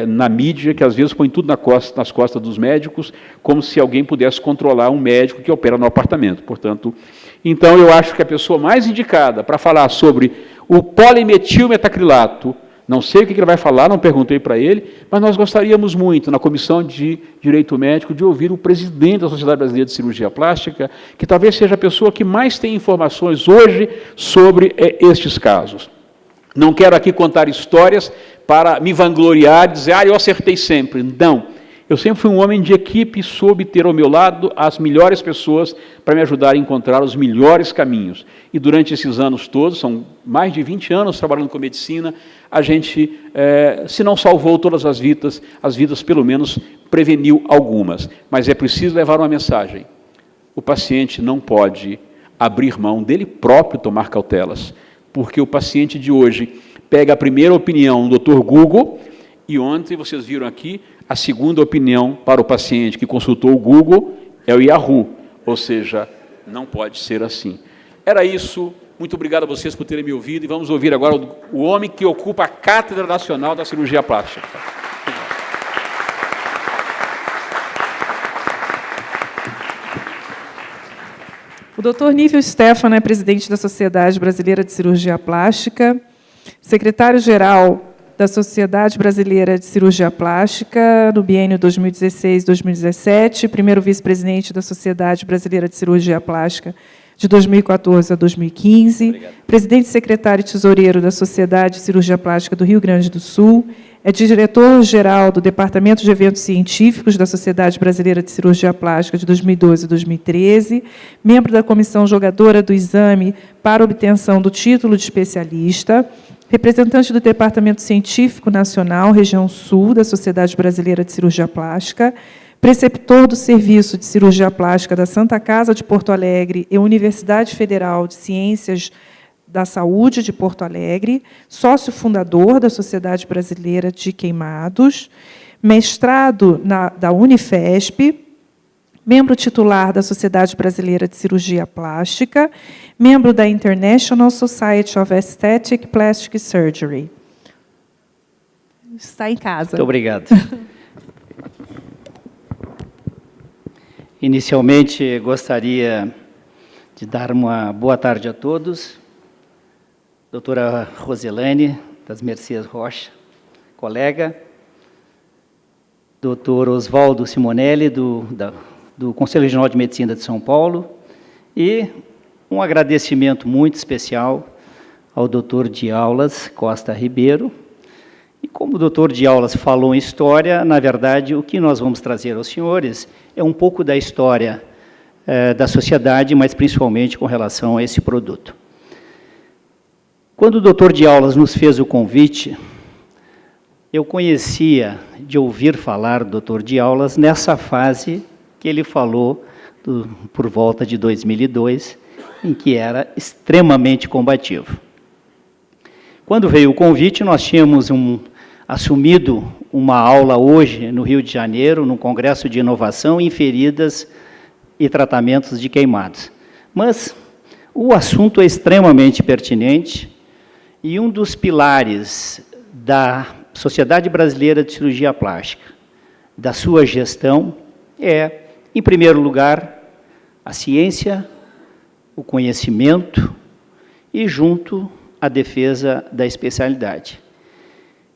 na mídia, que às vezes põe tudo nas costas dos médicos, como se alguém pudesse controlar um médico que opera no apartamento. Portanto, então eu acho que a pessoa mais indicada para falar sobre o polimetilmetacrilato, não sei o que ele vai falar, não perguntei para ele, mas nós gostaríamos muito, na Comissão de Direito Médico, de ouvir o presidente da Sociedade Brasileira de Cirurgia Plástica, que talvez seja a pessoa que mais tem informações hoje sobre estes casos. Não quero aqui contar histórias para me vangloriar e dizer, eu acertei sempre. Não. Eu sempre fui um homem de equipe e soube ter ao meu lado as melhores pessoas para me ajudar a encontrar os melhores caminhos. E durante esses anos todos, são mais de 20 anos trabalhando com medicina, a gente, se não salvou todas as vidas pelo menos preveniu algumas. Mas é preciso levar uma mensagem. O paciente não pode abrir mão dele próprio tomar cautelas, porque o paciente de hoje pega a primeira opinião do Dr. Google, e ontem, vocês viram aqui, a segunda opinião para o paciente que consultou o Google é o Yahoo, ou seja, não pode ser assim. Era isso, muito obrigado a vocês por terem me ouvido, e vamos ouvir agora o homem que ocupa a Cátedra Nacional da Cirurgia Plástica. O Dr. Nívio Stefano é presidente da Sociedade Brasileira de Cirurgia Plástica, secretário-geral da Sociedade Brasileira de Cirurgia Plástica, no biênio 2016-2017, primeiro vice-presidente da Sociedade Brasileira de Cirurgia Plástica, de 2014 a 2015, Obrigado. presidente, secretário e tesoureiro da Sociedade de Cirurgia Plástica do Rio Grande do Sul, é diretor-geral do Departamento de Eventos Científicos da Sociedade Brasileira de Cirurgia Plástica de 2012 a 2013, membro da comissão jogadora do exame para obtenção do título de especialista, representante do Departamento Científico Nacional, Região Sul, da Sociedade Brasileira de Cirurgia Plástica, preceptor do Serviço de Cirurgia Plástica da Santa Casa de Porto Alegre e Universidade Federal de Ciências da Saúde de Porto Alegre, sócio fundador da Sociedade Brasileira de Queimados, mestrado da Unifesp, membro titular da Sociedade Brasileira de Cirurgia Plástica, membro da International Society of Aesthetic Plastic Surgery. Está em casa. Muito obrigado. Inicialmente, gostaria de dar uma boa tarde a todos. Doutora Roselane, das Mercês Rocha, colega. Doutor Oswaldo Simonelli, do Conselho Regional de Medicina de São Paulo. E um agradecimento muito especial ao doutor de Aulas Costa Ribeiro. E como o doutor de Aulas falou em história, na verdade, o que nós vamos trazer aos senhores é um pouco da história da sociedade, mas principalmente com relação a esse produto. Quando o doutor de Aulas nos fez o convite, eu conhecia de ouvir falar do doutor de Aulas nessa fase que ele falou por volta de 2002, em que era extremamente combativo. Quando veio o convite, nós tínhamos assumido uma aula hoje no Rio de Janeiro, num congresso de inovação em feridas e tratamentos de queimados. Mas o assunto é extremamente pertinente e um dos pilares da Sociedade Brasileira de Cirurgia Plástica, da sua gestão, é, em primeiro lugar, a ciência, o conhecimento e, junto, a defesa da especialidade.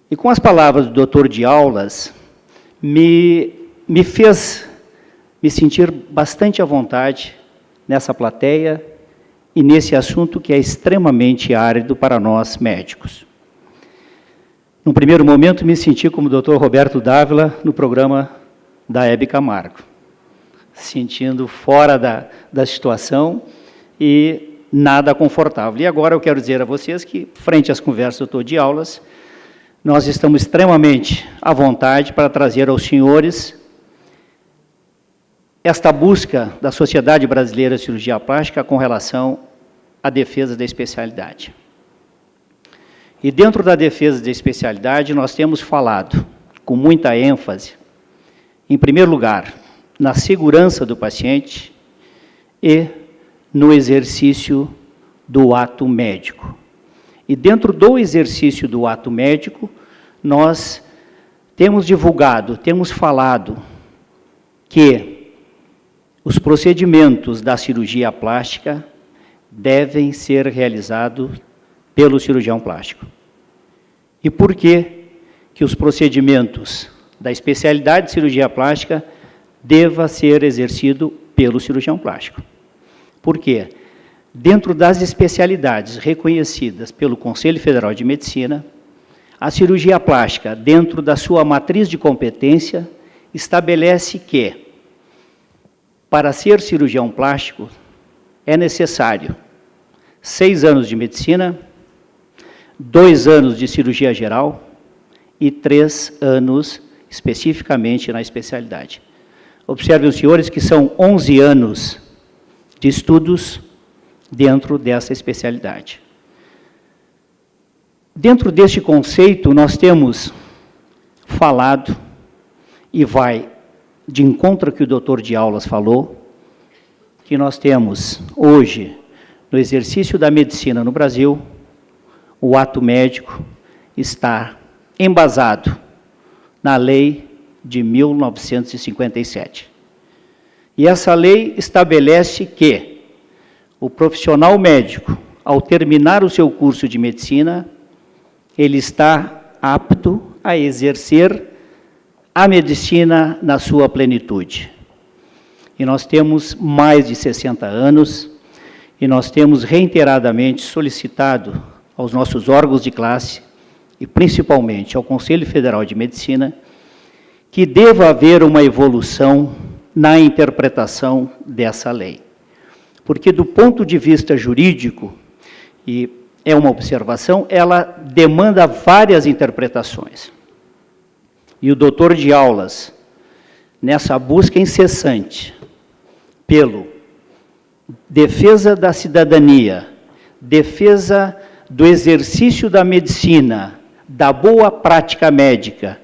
E com as palavras do doutor de Aulas, me fez me sentir bastante à vontade nessa plateia e nesse assunto que é extremamente árido para nós médicos. No primeiro momento, me senti como o doutor Roberto Dávila no programa da Hebe Camargo, sentindo fora da situação e nada confortável. E agora eu quero dizer a vocês que, frente às conversas do doutor de Aulas, nós estamos extremamente à vontade para trazer aos senhores esta busca da Sociedade Brasileira de Cirurgia Plástica com relação à defesa da especialidade. E dentro da defesa da especialidade, nós temos falado com muita ênfase, em primeiro lugar, na segurança do paciente e no exercício do ato médico. E dentro do exercício do ato médico, nós temos divulgado, temos falado que os procedimentos da cirurgia plástica devem ser realizados pelo cirurgião plástico. E por que os procedimentos da especialidade de cirurgia plástica deva ser exercido pelo cirurgião plástico? Por quê? Dentro das especialidades reconhecidas pelo Conselho Federal de Medicina, a cirurgia plástica, dentro da sua matriz de competência, estabelece que, para ser cirurgião plástico, é necessário 6 anos de medicina, 2 anos de cirurgia geral e 3 anos especificamente na especialidade. Observem os senhores que são 11 anos de estudos dentro dessa especialidade. Dentro deste conceito, nós temos falado, e vai de encontro ao que o doutor de Aulas falou, que nós temos hoje, no exercício da medicina no Brasil, o ato médico está embasado na lei de 1957. E essa lei estabelece que o profissional médico, ao terminar o seu curso de medicina, ele está apto a exercer a medicina na sua plenitude. E nós temos mais de 60 anos, e nós temos reiteradamente solicitado aos nossos órgãos de classe, e principalmente ao Conselho Federal de Medicina, que deva haver uma evolução na interpretação dessa lei. Porque, do ponto de vista jurídico, e é uma observação, ela demanda várias interpretações. E o doutor de Aulas, nessa busca incessante pelo defesa da cidadania, defesa do exercício da medicina, da boa prática médica,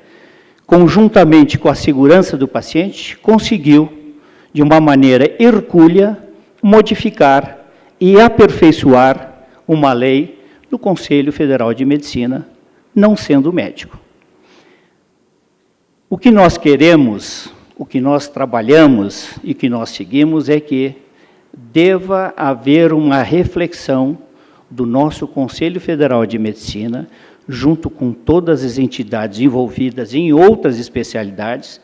conjuntamente com a segurança do paciente, conseguiu, de uma maneira hercúlea, modificar e aperfeiçoar uma lei do Conselho Federal de Medicina, não sendo médico. O que nós queremos, o que nós trabalhamos e que nós seguimos é que deva haver uma reflexão do nosso Conselho Federal de Medicina, junto com todas as entidades envolvidas em outras especialidades,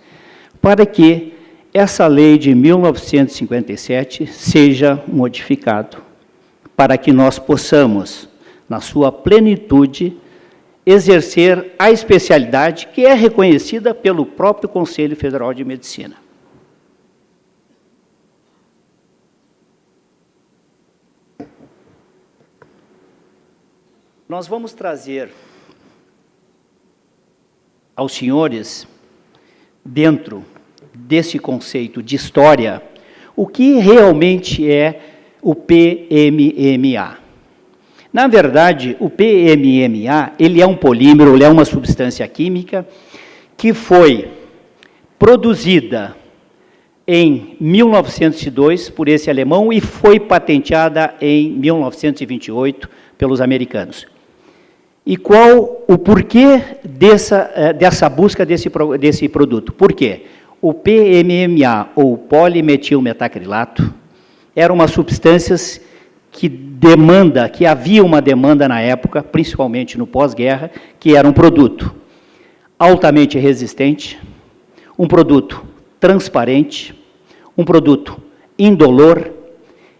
para que essa lei de 1957 seja modificada, para que nós possamos, na sua plenitude, exercer a especialidade que é reconhecida pelo próprio Conselho Federal de Medicina. Nós vamos trazer aos senhores, dentro desse conceito de história, o que realmente é o PMMA. Na verdade, o PMMA, ele é um polímero, ele é uma substância química que foi produzida em 1902 por esse alemão e foi patenteada em 1928 pelos americanos. E qual o porquê dessa busca desse produto? Por quê? O PMMA, ou polimetilmetacrilato, era uma substância que havia uma demanda na época, principalmente no pós-guerra, que era um produto altamente resistente, um produto transparente, um produto indolor,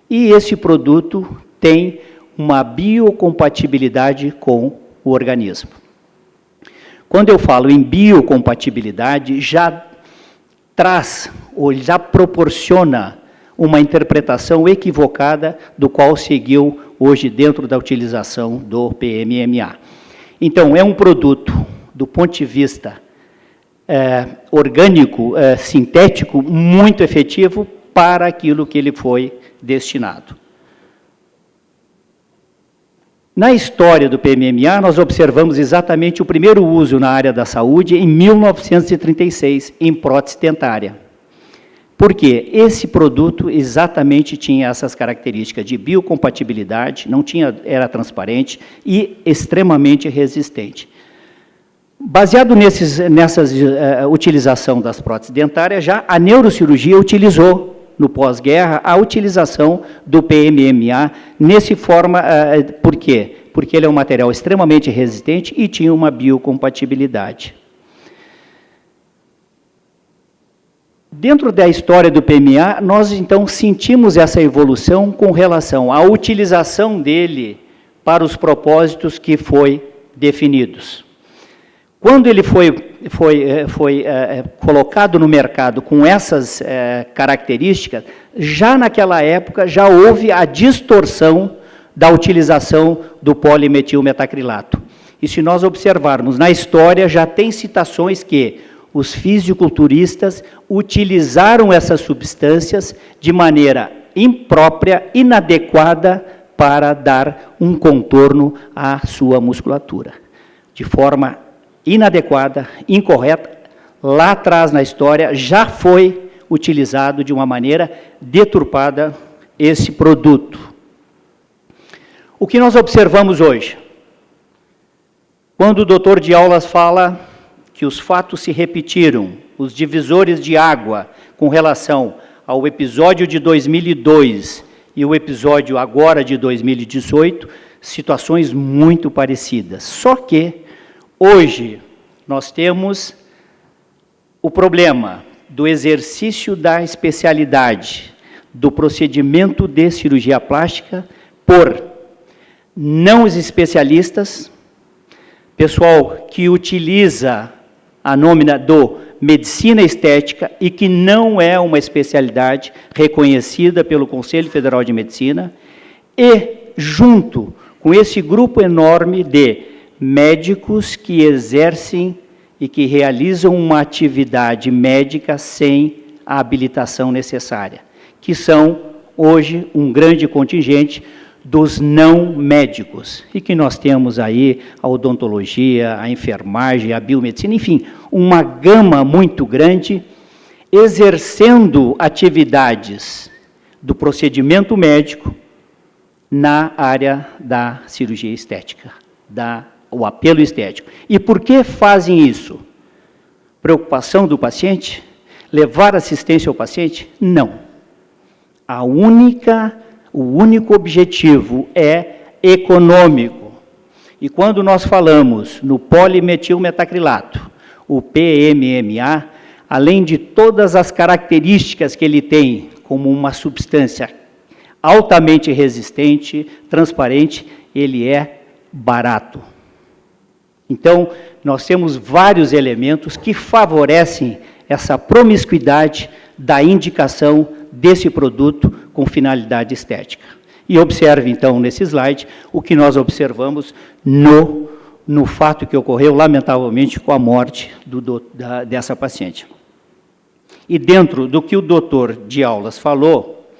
e esse produto tem uma biocompatibilidade com o organismo. Quando eu falo em biocompatibilidade, já traz, ou já proporciona uma interpretação equivocada do qual seguiu hoje dentro da utilização do PMMA. Então, é um produto, do ponto de vista orgânico, sintético, muito efetivo para aquilo que ele foi destinado. Na história do PMMA, nós observamos exatamente o primeiro uso na área da saúde em 1936, em prótese dentária. Por quê? Esse produto exatamente tinha essas características de biocompatibilidade, era transparente e extremamente resistente. Baseado nessa utilização das próteses dentárias, já a neurocirurgia utilizou, no pós-guerra, a utilização do PMMA nesse forma, por quê? Porque ele é um material extremamente resistente e tinha uma biocompatibilidade. Dentro da história do PMA, nós então sentimos essa evolução com relação à utilização dele para os propósitos que foi definidos. Quando ele foi colocado no mercado com essas características, já naquela época já houve a distorção da utilização do polimetilmetacrilato. E se nós observarmos na história, já tem citações que os fisiculturistas utilizaram essas substâncias de maneira imprópria, inadequada, para dar um contorno à sua musculatura. De forma inadequada, incorreta, lá atrás na história já foi utilizado de uma maneira deturpada esse produto. O que nós observamos hoje? Quando o doutor de Aulas fala que os fatos se repetiram, os divisores de água com relação ao episódio de 2002 e o episódio agora de 2018, situações muito parecidas. Só que Hoje, nós temos o problema do exercício da especialidade do procedimento de cirurgia plástica por não especialistas, pessoal que utiliza a nômina do medicina estética e que não é uma especialidade reconhecida pelo Conselho Federal de Medicina, e junto com esse grupo enorme de médicos que exercem e que realizam uma atividade médica sem a habilitação necessária, que são, hoje, um grande contingente dos não médicos, e que nós temos aí a odontologia, a enfermagem, a biomedicina, enfim, uma gama muito grande, exercendo atividades do procedimento médico na área da cirurgia estética, o apelo estético. E por que fazem isso? Preocupação do paciente? Levar assistência ao paciente? Não. O único objetivo é econômico. E quando nós falamos no polimetilmetacrilato, o PMMA, além de todas as características que ele tem como uma substância altamente resistente, transparente, ele é barato. Então, nós temos vários elementos que favorecem essa promiscuidade da indicação desse produto com finalidade estética. E observe, então, nesse slide, o que nós observamos no fato que ocorreu, lamentavelmente, com a morte dessa paciente. E dentro do que o doutor de Aulas falou,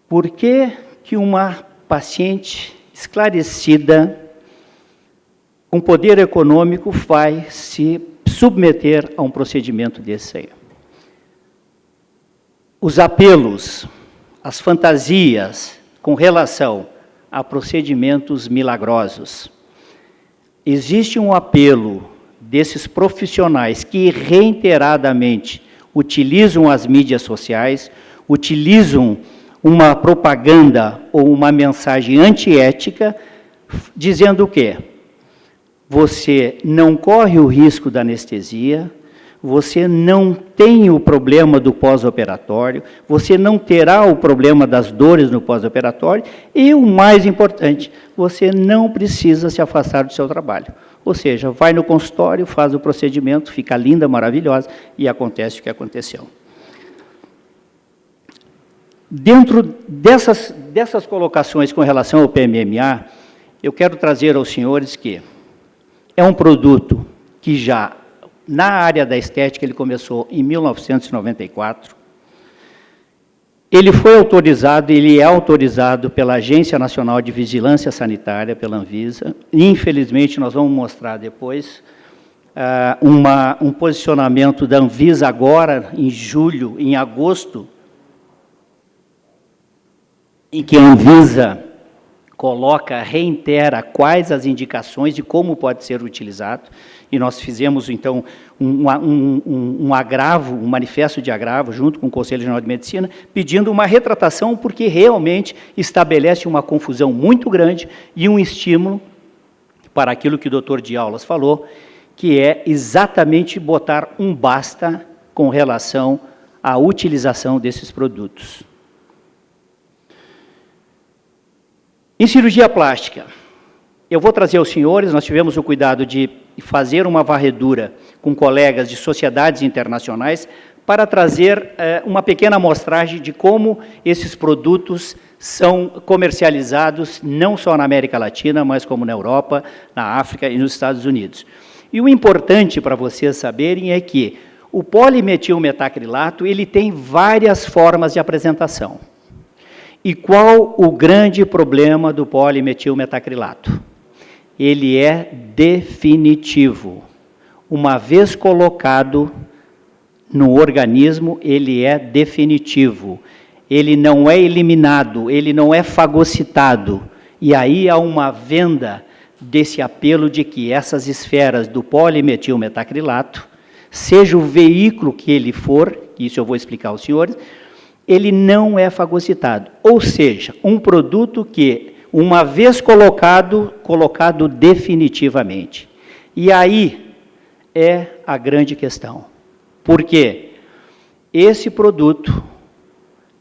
por que uma paciente esclarecida, com poder econômico, vai se submeter a um procedimento desse aí? Os apelos, as fantasias com relação a procedimentos milagrosos. Existe um apelo desses profissionais que reiteradamente utilizam as mídias sociais, utilizam uma propaganda ou uma mensagem antiética, dizendo o quê? Você não corre o risco da anestesia, você não tem o problema do pós-operatório, você não terá o problema das dores no pós-operatório e, o mais importante, você não precisa se afastar do seu trabalho. Ou seja, vai no consultório, faz o procedimento, fica linda, maravilhosa e acontece o que aconteceu. Dentro dessas colocações com relação ao PMMA, eu quero trazer aos senhores que é um produto que já, na área da estética, ele começou em 1994. Ele foi autorizado, ele é autorizado pela Agência Nacional de Vigilância Sanitária, pela Anvisa. Infelizmente, nós vamos mostrar depois um posicionamento da Anvisa agora, em julho, em agosto, em que a Anvisa reitera quais as indicações e como pode ser utilizado. E nós fizemos, então, um agravo, um manifesto de agravo, junto com o Conselho Regional de Medicina, pedindo uma retratação, porque realmente estabelece uma confusão muito grande e um estímulo para aquilo que o doutor de Aulas falou, que é exatamente botar um basta com relação à utilização desses produtos. Em cirurgia plástica, eu vou trazer aos senhores, nós tivemos o cuidado de fazer uma varredura com colegas de sociedades internacionais para trazer uma pequena amostragem de como esses produtos são comercializados não só na América Latina, mas como na Europa, na África e nos Estados Unidos. E o importante para vocês saberem é que o polimetilmetacrilato, ele tem várias formas de apresentação. E qual o grande problema do polimetilmetacrilato? Ele é definitivo. Uma vez colocado no organismo, ele é definitivo. Ele não é eliminado, ele não é fagocitado. E aí há uma venda desse apelo de que essas esferas do polimetilmetacrilato, seja o veículo que ele for, isso eu vou explicar aos senhores, ele não é fagocitado. Ou seja, um produto que, uma vez colocado definitivamente, E aí é a grande questão. Por quê? Esse produto,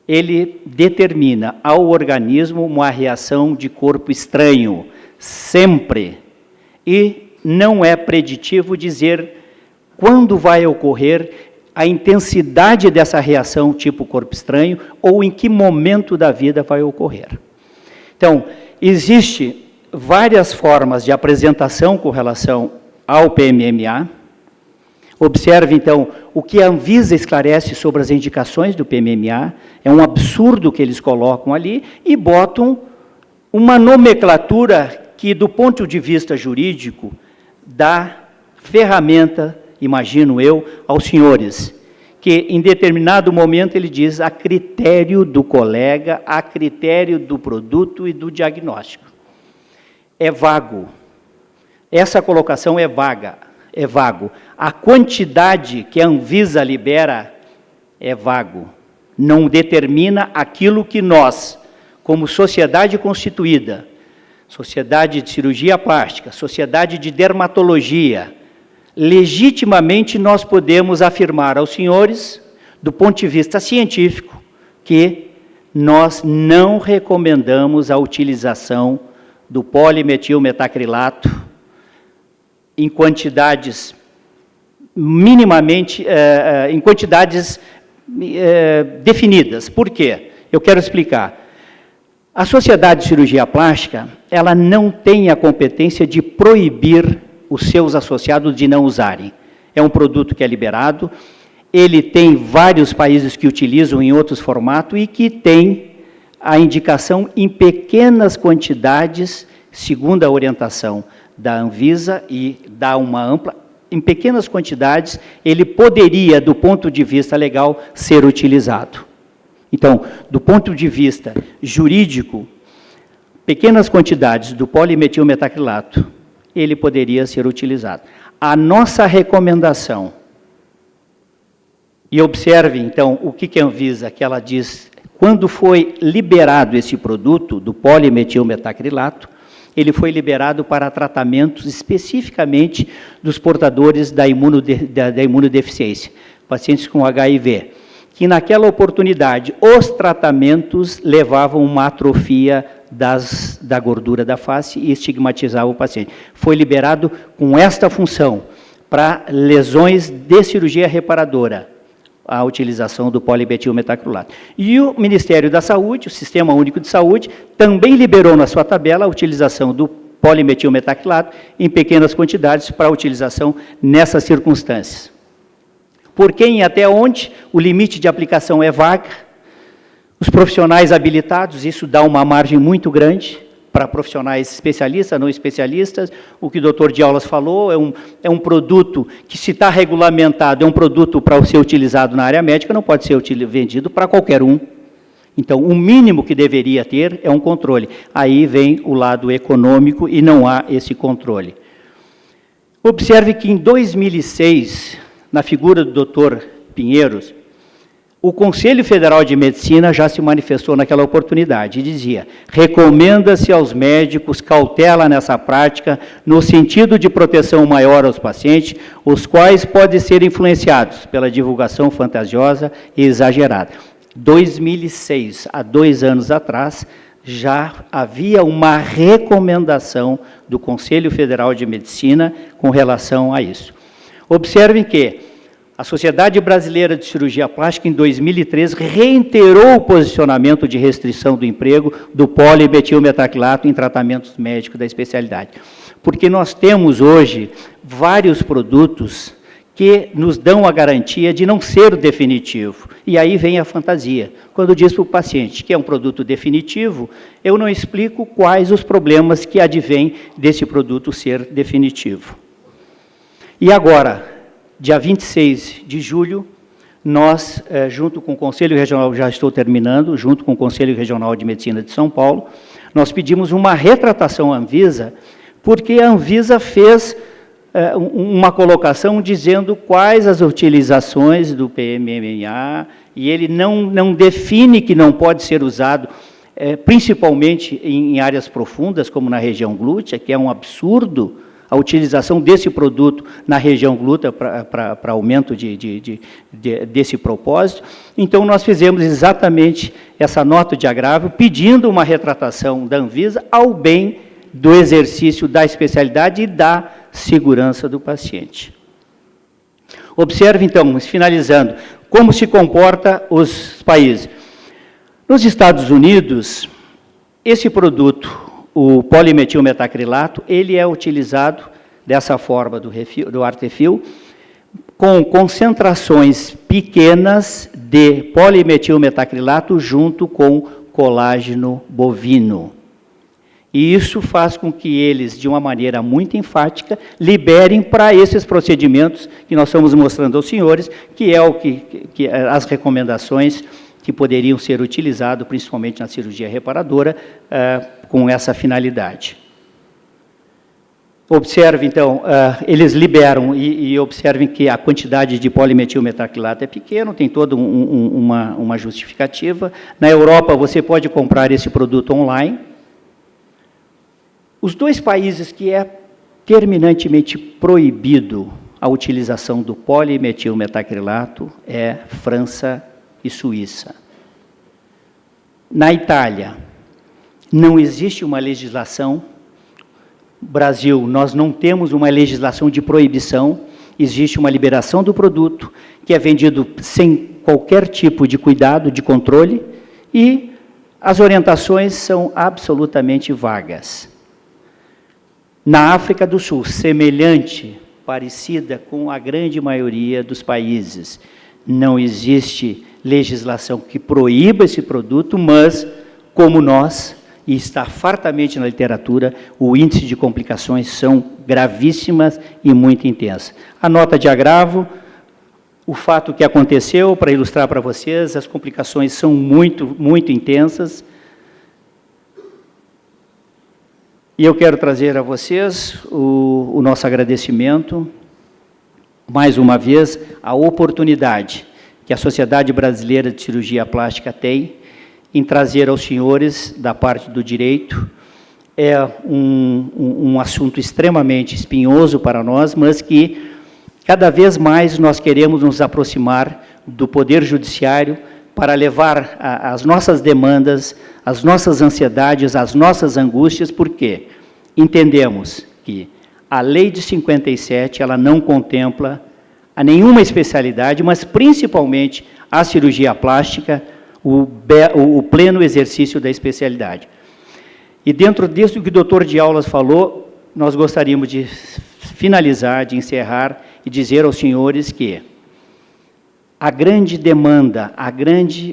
ele determina ao organismo uma reação de corpo estranho, sempre. E não é preditivo dizer quando vai ocorrer a intensidade dessa reação tipo corpo estranho ou em que momento da vida vai ocorrer. Então, existe várias formas de apresentação com relação ao PMMA. Observe, então, o que a Anvisa esclarece sobre as indicações do PMMA. É um absurdo que eles colocam ali e botam uma nomenclatura que, do ponto de vista jurídico, dá ferramenta, imagino eu, aos senhores, que em determinado momento ele diz a critério do colega, a critério do produto e do diagnóstico. É vago. Essa colocação é vaga, é vago. A quantidade que a Anvisa libera é vago. Não determina aquilo que nós, como sociedade constituída, sociedade de cirurgia plástica, sociedade de dermatologia, legitimamente nós podemos afirmar aos senhores, do ponto de vista científico, que nós não recomendamos a utilização do polimetilmetacrilato em quantidades minimamente, em quantidades definidas. Por quê? Eu quero explicar. A Sociedade de Cirurgia Plástica, ela não tem a competência de proibir os seus associados de não usarem. É um produto que é liberado, ele tem vários países que utilizam em outros formatos e que tem a indicação em pequenas quantidades, segundo a orientação da Anvisa, e dá uma ampla, em pequenas quantidades, ele poderia, do ponto de vista legal, ser utilizado. Então, do ponto de vista jurídico, pequenas quantidades do polimetilmetacrilato, ele poderia ser utilizado. A nossa recomendação, e observe, então, o que a Anvisa, que ela diz, quando foi liberado esse produto, do polimetilmetacrilato, ele foi liberado para tratamentos especificamente dos portadores da imunodeficiência, pacientes com HIV, que naquela oportunidade os tratamentos levavam uma atrofia da gordura da face e estigmatizavam o paciente. Foi liberado com esta função, para lesões de cirurgia reparadora, a utilização do polimetilmetacrilato. E o Ministério da Saúde, o Sistema Único de Saúde, também liberou na sua tabela a utilização do polimetilmetacrilato em pequenas quantidades para utilização nessas circunstâncias. Por quem e até onde o limite de aplicação é vaga, os profissionais habilitados, isso dá uma margem muito grande para profissionais especialistas, não especialistas. O que o doutor de Aulas falou, é um produto que, se está regulamentado, é um produto para ser utilizado na área médica, não pode ser vendido para qualquer um. Então, o mínimo que deveria ter é um controle. Aí vem o lado econômico e não há esse controle. Observe que em 2006, na figura do doutor Pinheiros, o Conselho Federal de Medicina já se manifestou naquela oportunidade e dizia: recomenda-se aos médicos cautela nessa prática, no sentido de proteção maior aos pacientes, os quais podem ser influenciados pela divulgação fantasiosa e exagerada. 2006, há 2 anos atrás, já havia uma recomendação do Conselho Federal de Medicina com relação a isso. Observem que a Sociedade Brasileira de Cirurgia Plástica, em 2013, reiterou o posicionamento de restrição do emprego do polimetilmetacrilato em tratamentos médicos da especialidade. Porque nós temos hoje vários produtos que nos dão a garantia de não ser definitivo. E aí vem a fantasia. Quando diz para o paciente que é um produto definitivo, eu não explico quais os problemas que advêm desse produto ser definitivo. E agora, dia 26 de julho, nós, junto com o Conselho Regional, já estou terminando, junto com o Conselho Regional de Medicina de São Paulo, nós pedimos uma retratação à Anvisa, porque a Anvisa fez uma colocação dizendo quais as utilizações do PMMA, e ele não define que não pode ser usado, principalmente em áreas profundas, como na região glútea, que é um absurdo a utilização desse produto na região glútea para aumento desse propósito. Então, nós fizemos exatamente essa nota de agravo, pedindo uma retratação da Anvisa ao bem do exercício da especialidade e da segurança do paciente. Observe, então, finalizando, como se comporta os países. Nos Estados Unidos, esse produto, o polimetilmetacrilato, ele é utilizado dessa forma do Artefil, com concentrações pequenas de polimetilmetacrilato junto com colágeno bovino. E isso faz com que eles, de uma maneira muito enfática, liberem para esses procedimentos que nós estamos mostrando aos senhores, que é o que as recomendações que poderiam ser utilizadas, principalmente na cirurgia reparadora, com essa finalidade. Observe, então, eles liberam, e observem que a quantidade de polimetilmetacrilato é pequena, tem toda uma justificativa. Na Europa, você pode comprar esse produto online. Os dois países que é terminantemente proibido a utilização do polimetilmetacrilato é França e Suíça. Na Itália, não existe uma legislação. Brasil, nós não temos uma legislação de proibição, existe uma liberação do produto, que é vendido sem qualquer tipo de cuidado, de controle, e as orientações são absolutamente vagas. Na África do Sul, semelhante, parecida com a grande maioria dos países, não existe legislação que proíba esse produto, mas, como nós, e está fartamente na literatura, o índice de complicações são gravíssimas e muito intensas. A nota de agravo, o fato que aconteceu, para ilustrar para vocês, as complicações são muito, muito intensas. E eu quero trazer a vocês o nosso agradecimento, mais uma vez, a oportunidade que a Sociedade Brasileira de Cirurgia Plástica tem em trazer aos senhores, da parte do direito, é um assunto extremamente espinhoso para nós, mas que cada vez mais nós queremos nos aproximar do Poder Judiciário para levar as nossas demandas, as nossas ansiedades, as nossas angústias, porque entendemos que a Lei de 57, ela não contempla a nenhuma especialidade, mas principalmente a cirurgia plástica, o pleno exercício da especialidade. E dentro disso que o doutor de Aulas falou, nós gostaríamos de finalizar, de encerrar e dizer aos senhores que a grande demanda,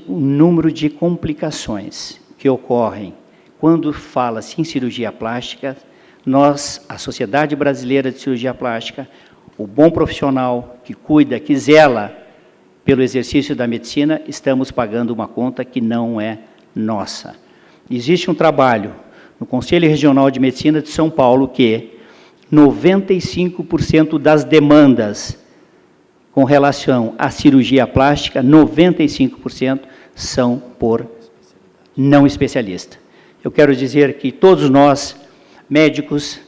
o número de complicações que ocorrem quando fala-se em cirurgia plástica, nós, a Sociedade Brasileira de Cirurgia Plástica, o bom profissional que cuida, que zela pelo exercício da medicina, estamos pagando uma conta que não é nossa. Existe um trabalho no Conselho Regional de Medicina de São Paulo que 95% das demandas com relação à cirurgia plástica, 95% são por não especialista. Eu quero dizer que todos nós, médicos,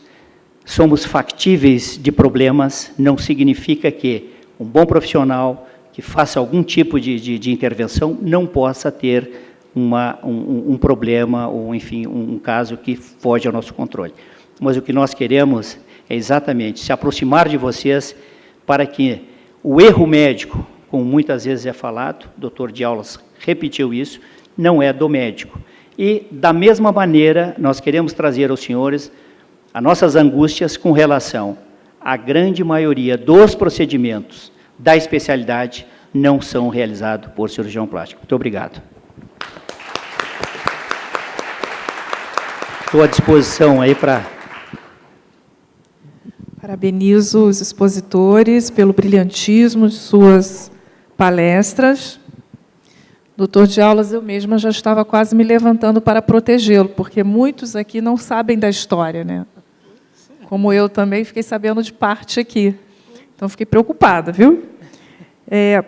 somos factíveis de problemas, não significa que um bom profissional que faça algum tipo de intervenção não possa ter um problema ou, enfim, um caso que foge ao nosso controle. Mas o que nós queremos é exatamente se aproximar de vocês para que o erro médico, como muitas vezes é falado, o doutor de Aulas repetiu isso, não é do médico. E, da mesma maneira, nós queremos trazer aos senhores as nossas angústias com relação à grande maioria dos procedimentos da especialidade não são realizados por cirurgião plástico. Muito obrigado. Estou à disposição aí para... Parabenizo os expositores pelo brilhantismo de suas palestras. Doutor de Aulas, eu mesma já estava quase me levantando para protegê-lo, porque muitos aqui não sabem da história, né? Como eu também fiquei sabendo de parte aqui. Então, fiquei preocupada, viu?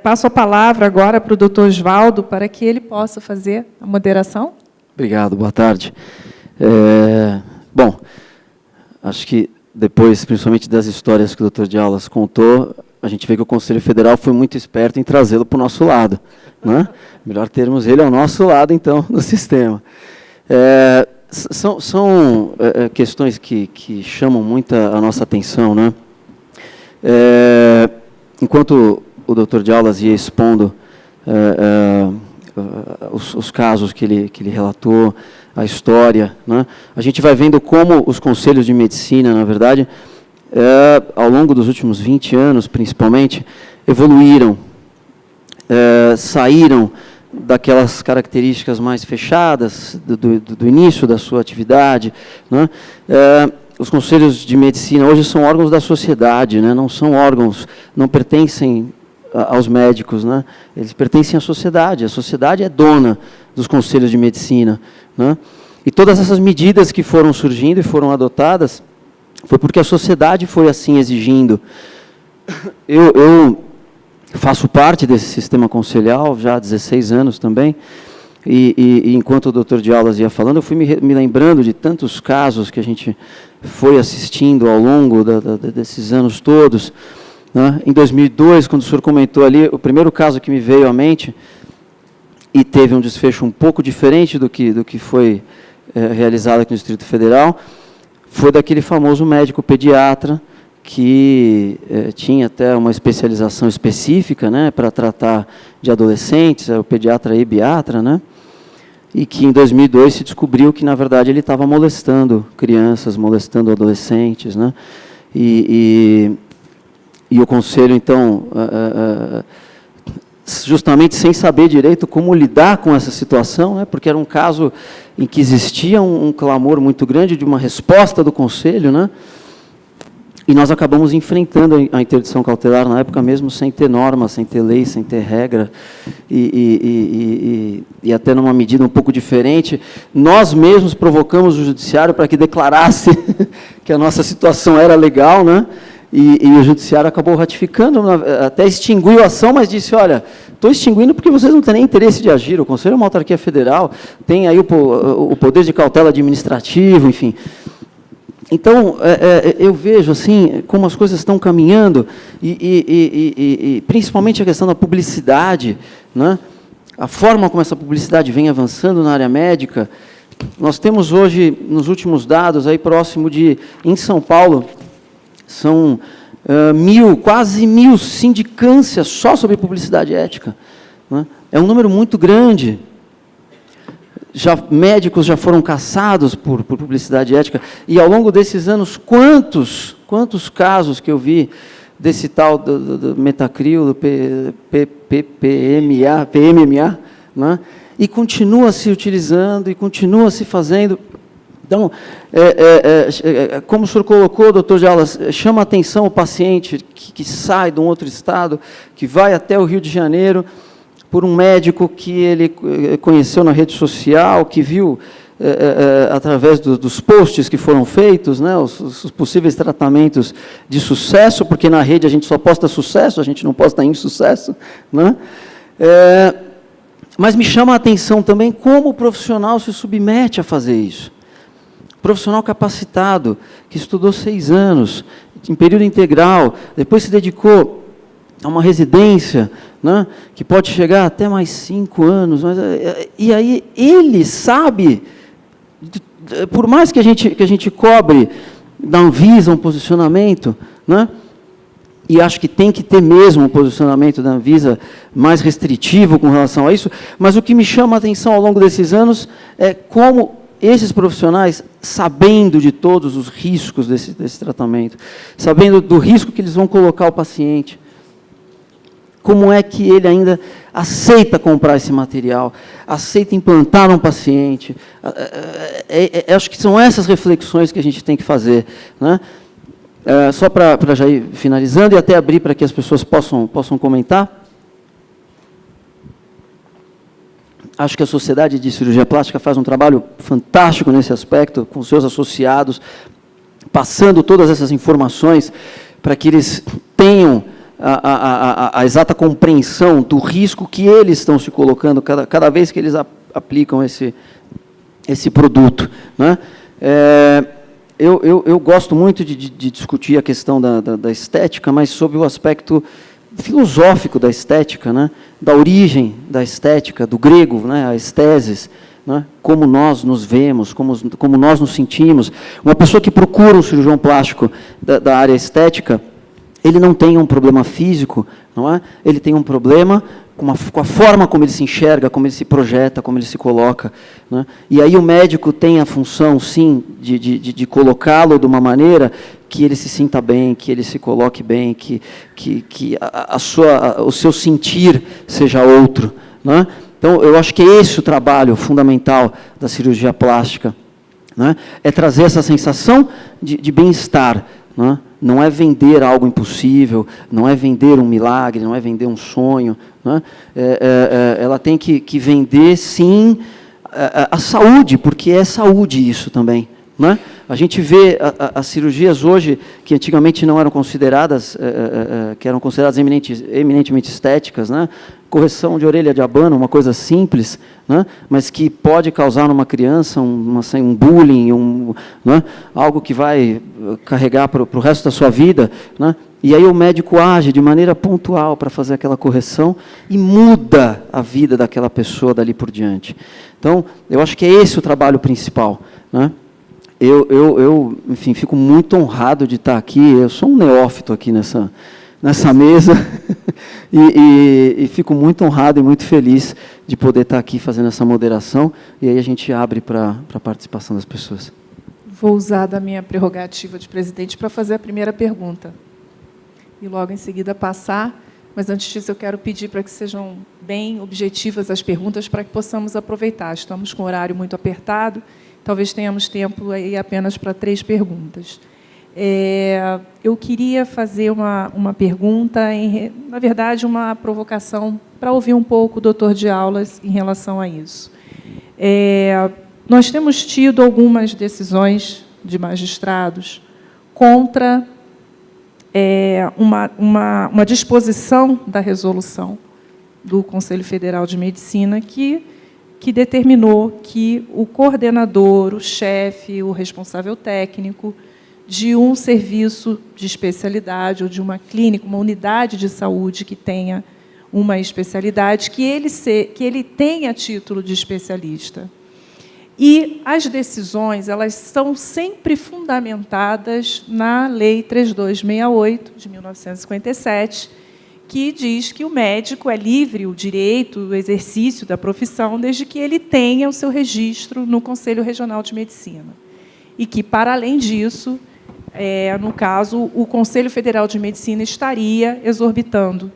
Passo a palavra agora para o doutor Osvaldo, para que ele possa fazer a moderação. Obrigado, boa tarde. Bom, acho que depois, principalmente das histórias que o Dr. de Aulas contou, a gente vê que o Conselho Federal foi muito esperto em trazê-lo para o nosso lado, né? Melhor termos ele ao nosso lado, então, no sistema. São questões que chamam muito a nossa atenção, né? Enquanto o Dr. de Aulas ia expondo os casos que ele relatou, a história, né? A gente vai vendo como os conselhos de medicina, na verdade, ao longo dos últimos 20 anos, principalmente, evoluíram, saíram daquelas características mais fechadas do início da sua atividade, né? Os conselhos de medicina hoje são órgãos da sociedade, né? Não são órgãos, não pertencem aos médicos, né? Eles pertencem à sociedade. A sociedade é dona dos conselhos de medicina, né? E todas essas medidas que foram surgindo e foram adotadas foi porque a sociedade foi assim exigindo. Eu faço parte desse sistema conselhal já há 16 anos também, e enquanto o Dr. de Aulas ia falando, eu fui me lembrando de tantos casos que a gente foi assistindo ao longo desses anos todos, né? Em 2002, quando o senhor comentou ali, o primeiro caso que me veio à mente, e teve um desfecho um pouco diferente do que foi realizado aqui no Distrito Federal, foi daquele famoso médico pediatra que tinha até uma especialização específica, né, para tratar de adolescentes, o pediatra ebiatra, né, e que em 2002 se descobriu que, na verdade, ele estava molestando crianças, molestando adolescentes, né, e o conselho, então, justamente sem saber direito como lidar com essa situação, né, porque era um caso em que existia um clamor muito grande de uma resposta do conselho, né, e nós acabamos enfrentando a interdição cautelar na época mesmo sem ter norma, sem ter lei, sem ter regra, e até numa medida um pouco diferente, nós mesmos provocamos o judiciário para que declarasse que a nossa situação era legal, né? E o judiciário acabou ratificando, até extinguiu a ação, mas disse, olha, estou extinguindo porque vocês não têm nem interesse de agir, o Conselho é uma autarquia federal, tem aí o poder de cautela administrativo, enfim. Então, eu vejo assim como as coisas estão caminhando, e principalmente a questão da publicidade, né? A forma como essa publicidade vem avançando na área médica. Nós temos hoje, nos últimos dados, aí próximo de, em São Paulo, são quase 1.000 sindicâncias só sobre publicidade ética, né? É um número muito grande. Médicos já foram caçados por publicidade ética, e ao longo desses anos, quantos casos que eu vi desse tal do Metacril, do PMMA, né? E continua se utilizando, e continua se fazendo. Então, como o senhor colocou, doutor de Aulas, chama a atenção o paciente que sai de um outro estado, que vai até o Rio de Janeiro, por um médico que ele conheceu na rede social, que viu, através dos posts que foram feitos, né, os possíveis tratamentos de sucesso, porque na rede a gente só posta sucesso, a gente não posta insucesso, né? Mas me chama a atenção também como o profissional se submete a fazer isso. Profissional capacitado, que estudou 6 anos, em período integral, depois se dedicou a uma residência, né, que pode chegar até mais 5 anos, e aí ele sabe, por mais que a gente cobre da Anvisa um posicionamento, né, e acho que tem que ter mesmo um posicionamento da Anvisa mais restritivo com relação a isso, mas o que me chama a atenção ao longo desses anos é como esses profissionais, sabendo de todos os riscos desse tratamento, sabendo do risco que eles vão colocar ao paciente, como é que ele ainda aceita comprar esse material, aceita implantar um paciente? Acho que são essas reflexões que a gente tem que fazer, né? Só para já ir finalizando e até abrir para que as pessoas possam comentar. Acho que a Sociedade de Cirurgia Plástica faz um trabalho fantástico nesse aspecto, com seus associados, passando todas essas informações para que eles tenham a exata compreensão do risco que eles estão se colocando cada vez que eles aplicam esse produto, né? eu gosto muito de discutir a questão da estética, mas sob o aspecto filosófico da estética, né? Da origem da estética, do grego, né? A estesis, né? Como nós nos vemos, como nós nos sentimos. Uma pessoa que procura um cirurgião plástico da área estética, ele não tem um problema físico, não é? Ele tem um problema com a forma como ele se enxerga, como ele se projeta, como ele se coloca, né? E aí o médico tem a função, sim, de colocá-lo de uma maneira que ele se sinta bem, que ele se coloque bem, que o seu sentir seja outro, né? Então, eu acho que esse é o trabalho fundamental da cirurgia plástica, né? É trazer essa sensação de bem-estar, né? Não é vender algo impossível, não é vender um milagre, não é vender um sonho, né? Ela tem que vender, sim, a saúde, porque é saúde isso também, né? A gente vê as cirurgias hoje, que antigamente não eram consideradas, que eram consideradas eminentemente estéticas, né? Correção de orelha de abano, uma coisa simples, né? Mas que pode causar numa criança um bullying, né? Algo que vai carregar para o resto da sua vida, né? E aí o médico age de maneira pontual para fazer aquela correção e muda a vida daquela pessoa dali por diante. Então, eu acho que é esse o trabalho principal, né? Eu, enfim, fico muito honrado de estar aqui. Eu sou um neófito aqui nessa mesa e fico muito honrado e muito feliz de poder estar aqui fazendo essa moderação, e aí a gente abre para a participação das pessoas. Vou usar da minha prerrogativa de presidente para fazer a primeira pergunta e logo em seguida passar, mas antes disso eu quero pedir para que sejam bem objetivas as perguntas para que possamos aproveitar. Estamos com o horário muito apertado, talvez tenhamos tempo aí apenas para 3 perguntas. Eu queria fazer uma pergunta, na verdade, uma provocação, para ouvir um pouco o doutor de Aulas em relação a isso. Nós temos tido algumas decisões de magistrados contra uma disposição da resolução do Conselho Federal de Medicina que determinou que o coordenador, o chefe, o responsável técnico de um serviço de especialidade ou de uma clínica, uma unidade de saúde que tenha uma especialidade, que ele tenha título de especialista. E as decisões, elas são sempre fundamentadas na Lei 3268, de 1957, que diz que o médico é livre, o direito, o exercício da profissão, desde que ele tenha o seu registro no Conselho Regional de Medicina. E que, para além disso, no caso, o Conselho Federal de Medicina estaria exorbitando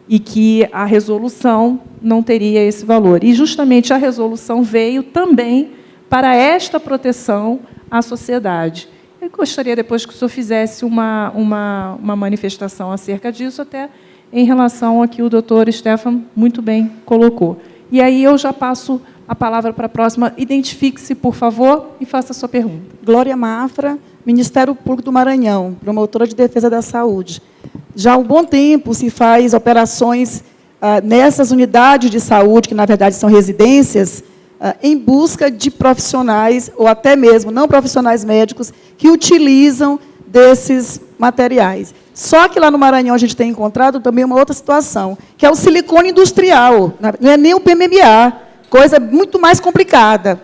e que a resolução não teria esse valor. E, justamente, a resolução veio também para esta proteção à sociedade. Eu gostaria, depois, que o senhor fizesse uma manifestação acerca disso, até em relação ao que o doutor Stefan muito bem colocou. E aí eu já passo a palavra para a próxima. Identifique-se, por favor, e faça a sua pergunta. Glória Mafra, Ministério Público do Maranhão, promotora de defesa da saúde. Já há um bom tempo se faz operações nessas unidades de saúde, que, na verdade, são residências, em busca de profissionais, ou até mesmo não profissionais médicos, que utilizam desses materiais. Só que lá no Maranhão a gente tem encontrado também uma outra situação, que é o silicone industrial, não é nem o PMMA, coisa muito mais complicada.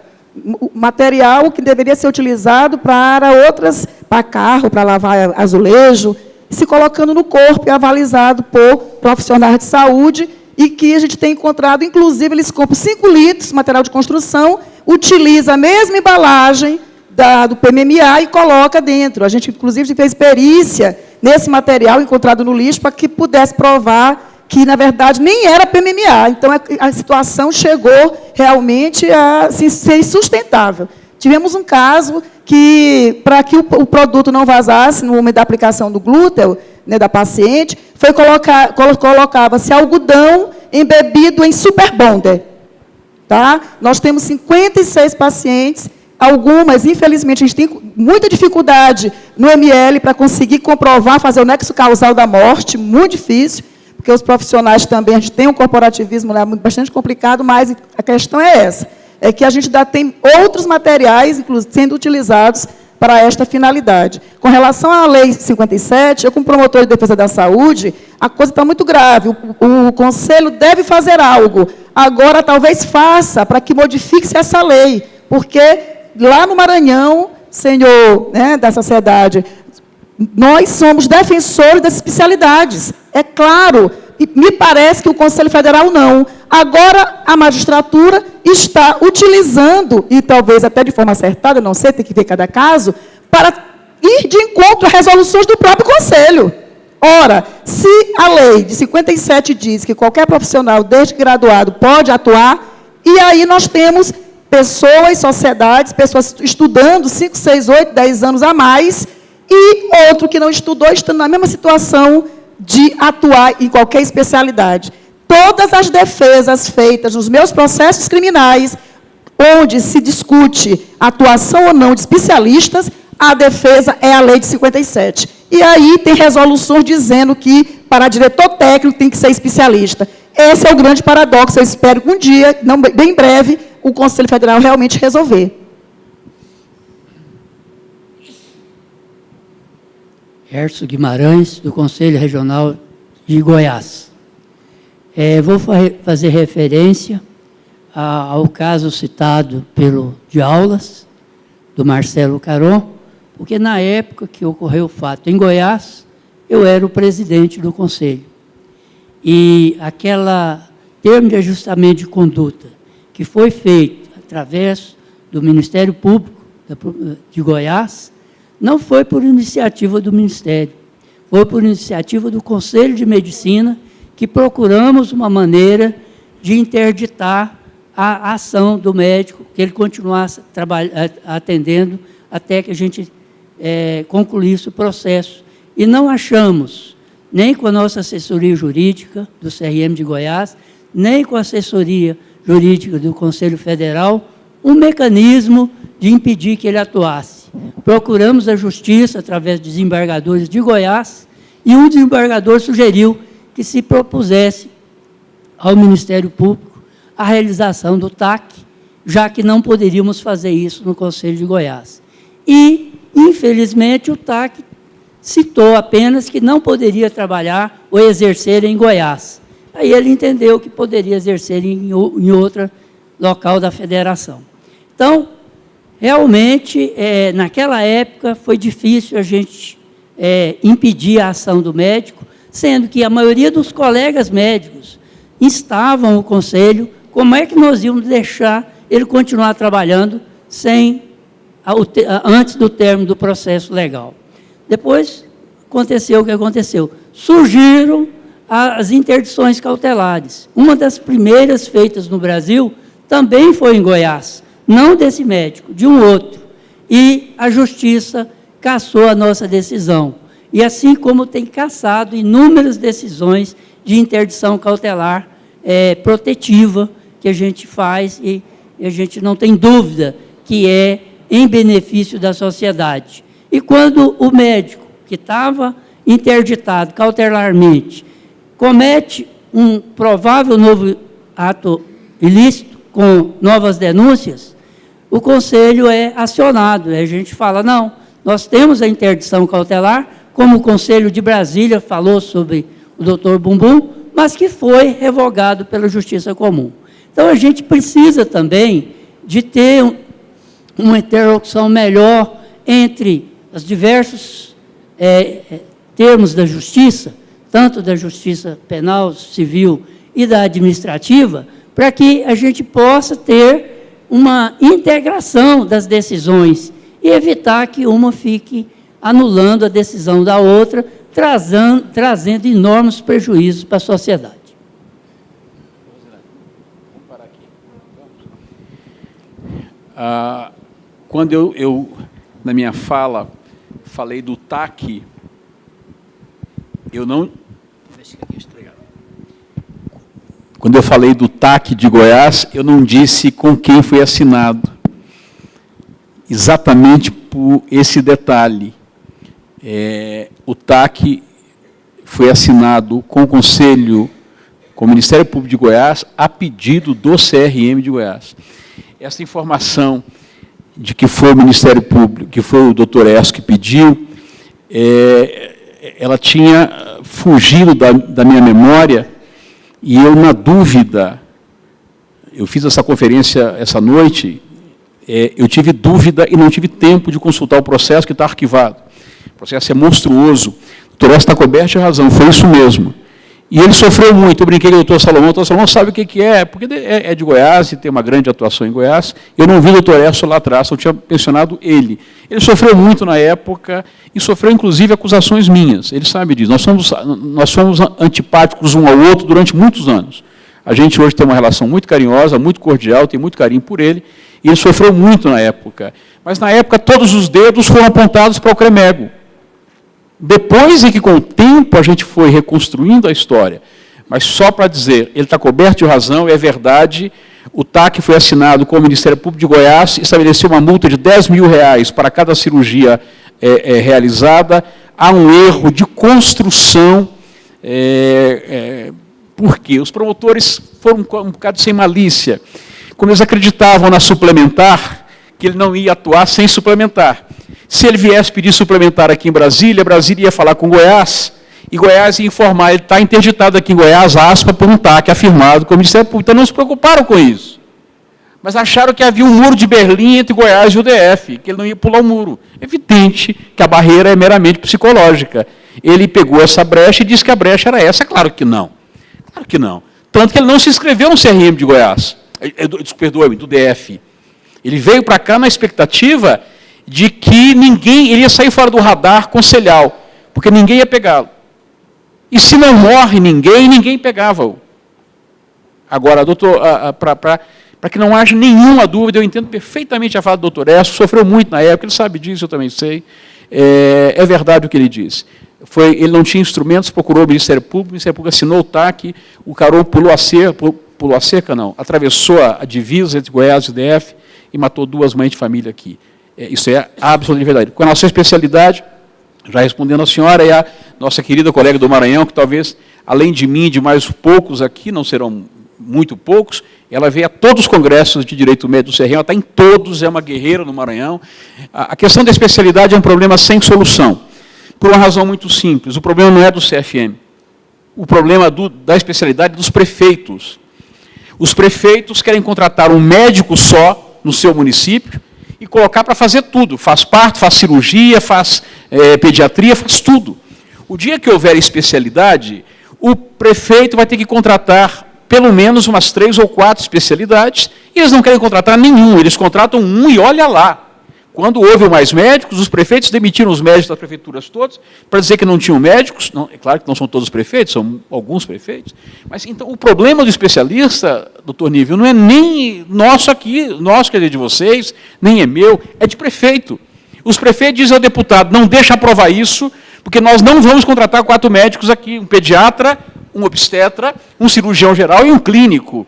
O material que deveria ser utilizado para carro, para lavar azulejo, se colocando no corpo e avalizado por profissionais de saúde, e que a gente tem encontrado, inclusive, eles compram 5 litros de material de construção, utiliza a mesma embalagem do PMMA e coloca dentro. A gente, inclusive, fez perícia nesse material encontrado no lixo para que pudesse provar que, na verdade, nem era PMMA. Então, a situação chegou realmente a ser insustentável. Tivemos um caso que, para que o produto não vazasse no momento da aplicação do glúteo, né, da paciente, colocava-se algodão embebido em super bonder. Tá? Nós temos 56 pacientes, algumas, infelizmente, a gente tem muita dificuldade no ML para conseguir comprovar, fazer o nexo causal da morte, muito difícil, porque os profissionais também, a gente tem um corporativismo lá bastante complicado, mas a questão é essa, é que a gente ainda tem outros materiais, inclusive, sendo utilizados para esta finalidade. Com relação à Lei 57, eu, como promotor de defesa da saúde, a coisa está muito grave. O Conselho deve fazer algo. Agora, talvez faça para que modifique-se essa lei, porque lá no Maranhão, senhor, né, da sociedade, nós somos defensores das especialidades. É claro, e me parece que o Conselho Federal não. Agora, a magistratura está utilizando, e talvez até de forma acertada, não sei, tem que ver cada caso, para ir de encontro a resoluções do próprio Conselho. Ora, se a lei de 57 diz que qualquer profissional, desde graduado, pode atuar, e aí nós temos pessoas, sociedades, pessoas estudando 5, 6, 8, 10 anos a mais, e outro que não estudou, estando na mesma situação de atuar em qualquer especialidade. Todas as defesas feitas nos meus processos criminais, onde se discute atuação ou não de especialistas, a defesa é a lei de 57. E aí tem resoluções dizendo que para diretor técnico tem que ser especialista. Esse é o grande paradoxo. Eu espero que um dia, não, bem breve, o Conselho Federal realmente resolver. Hércio Guimarães, do Conselho Regional de Goiás. Vou fazer referência ao caso citado pelo de Aulas, do Marcelo Caron, porque na época que ocorreu o fato em Goiás, eu era o presidente do Conselho. E aquela termo de ajustamento de conduta que foi feito através do Ministério Público de Goiás, não foi por iniciativa do Ministério, foi por iniciativa do Conselho de Medicina, que procuramos uma maneira de interditar a ação do médico, que ele continuasse atendendo até que a gente concluísse o processo. E não achamos, nem com a nossa assessoria jurídica do CRM de Goiás, nem com a assessoria jurídica do Conselho Federal, um mecanismo de impedir que ele atuasse. Procuramos a Justiça através de desembargadores de Goiás, e um desembargador sugeriu que se propusesse ao Ministério Público a realização do TAC, já que não poderíamos fazer isso no Conselho de Goiás. E, infelizmente, o TAC citou apenas que não poderia trabalhar ou exercer em Goiás. Aí ele entendeu que poderia exercer em outro local da federação. Então, realmente, naquela época, foi difícil a gente impedir a ação do médico, sendo que a maioria dos colegas médicos instavam o Conselho, como é que nós íamos deixar ele continuar trabalhando antes do término do processo legal. Depois, aconteceu o que aconteceu. Surgiram as interdições cautelares. Uma das primeiras feitas no Brasil também foi em Goiás, não desse médico, de um outro. E a Justiça cassou a nossa decisão. E assim como tem cassado inúmeras decisões de interdição cautelar protetiva que a gente faz e a gente não tem dúvida que é em benefício da sociedade. E quando o médico que estava interditado cautelarmente comete um provável novo ato ilícito com novas denúncias, o Conselho é acionado. A gente fala, não, nós temos a interdição cautelar, como o Conselho de Brasília falou sobre o doutor Bumbum, mas que foi revogado pela Justiça Comum. Então, a gente precisa também de ter uma interlocução melhor entre os diversos termos da Justiça, tanto da Justiça Penal, Civil e da Administrativa, para que a gente possa ter uma integração das decisões e evitar que uma fique anulando a decisão da outra, trazendo enormes prejuízos para a sociedade. Quando eu, na minha fala, falei do TAC, eu não... Quando eu falei do TAC de Goiás, eu não disse com quem foi assinado. Exatamente por esse detalhe. O TAC foi assinado com o Conselho, com o Ministério Público de Goiás, a pedido do CRM de Goiás. Essa informação de que foi o Ministério Público, que foi o doutor Écio que pediu, ela tinha fugido da minha memória, e eu, na dúvida, eu fiz essa conferência essa noite, eu tive dúvida e não tive tempo de consultar o processo que está arquivado. O processo é monstruoso. O doutor Écio está coberto de razão, foi isso mesmo. E ele sofreu muito. Eu brinquei com o doutor Salomão sabe o que é, porque é de Goiás e tem uma grande atuação em Goiás. Eu não vi o doutor Écio lá atrás, eu tinha mencionado ele. Ele sofreu muito na época e sofreu, inclusive, acusações minhas. Ele sabe disso. Nós fomos antipáticos um ao outro durante muitos anos. A gente hoje tem uma relação muito carinhosa, muito cordial, tem muito carinho por ele, e ele sofreu muito na época. Mas, na época, todos os dedos foram apontados para o Cremego. Depois é que, com o tempo, a gente foi reconstruindo a história. Mas só para dizer, ele está coberto de razão, é verdade, o TAC foi assinado com o Ministério Público de Goiás, estabeleceu uma multa de R$10 mil para cada cirurgia realizada. Há um erro de construção, porque os promotores foram um bocado sem malícia. Como eles acreditavam na suplementar, que ele não ia atuar sem suplementar. Se ele viesse pedir suplementar aqui em Brasília, Brasília ia falar com Goiás, e Goiás ia informar, ele está interditado aqui em Goiás, aspa, por um TAC afirmado com o Ministério Público. Então não se preocuparam com isso. Mas acharam que havia um muro de Berlim entre Goiás e o DF, que ele não ia pular o muro. É evidente que a barreira é meramente psicológica. Ele pegou essa brecha e disse que a brecha era essa. Claro que não. Claro que não. Tanto que ele não se inscreveu no CRM de Goiás, perdoe-me, do DF. Ele veio para cá na expectativa de que ele ia sair fora do radar conselhal, porque ninguém ia pegá-lo. E se não morre ninguém pegava-o. Agora, doutor, para que não haja nenhuma dúvida, eu entendo perfeitamente a fala do doutor Écio, sofreu muito na época, ele sabe disso, eu também sei. É verdade o que ele disse. Ele não tinha instrumentos, procurou o Ministério Público assinou o TAC, o Carol pulou a cerca, atravessou a divisa entre Goiás e DF e matou 2 mães de família aqui. Isso é absolutamente verdade. Com a nossa especialidade, já respondendo à senhora, é a nossa querida colega do Maranhão, que talvez, além de mim e de mais poucos aqui, não serão muito poucos, ela veio a todos os congressos de direito médico do CRM, ela está em todos, é uma guerreira no Maranhão. A questão da especialidade é um problema sem solução, por uma razão muito simples. O problema não é do CFM, o problema da especialidade é dos prefeitos. Os prefeitos querem contratar um médico só no seu município e colocar para fazer tudo. Faz parto, faz cirurgia, faz pediatria, faz tudo. O dia que houver especialidade, o prefeito vai ter que contratar pelo menos umas 3 ou 4 especialidades, e eles não querem contratar nenhum, eles contratam um e olha lá. Quando houve mais médicos, os prefeitos demitiram os médicos das prefeituras todas, para dizer que não tinham médicos. Não, é claro que não são todos os prefeitos, são alguns prefeitos. Mas, então, o problema do especialista, doutor Nível, não é nem nosso aqui, nosso, quer dizer, de vocês, nem é meu, é de prefeito. Os prefeitos dizem ao deputado, não deixa aprovar isso, porque nós não vamos contratar 4 médicos aqui, um pediatra, um obstetra, um cirurgião geral e um clínico.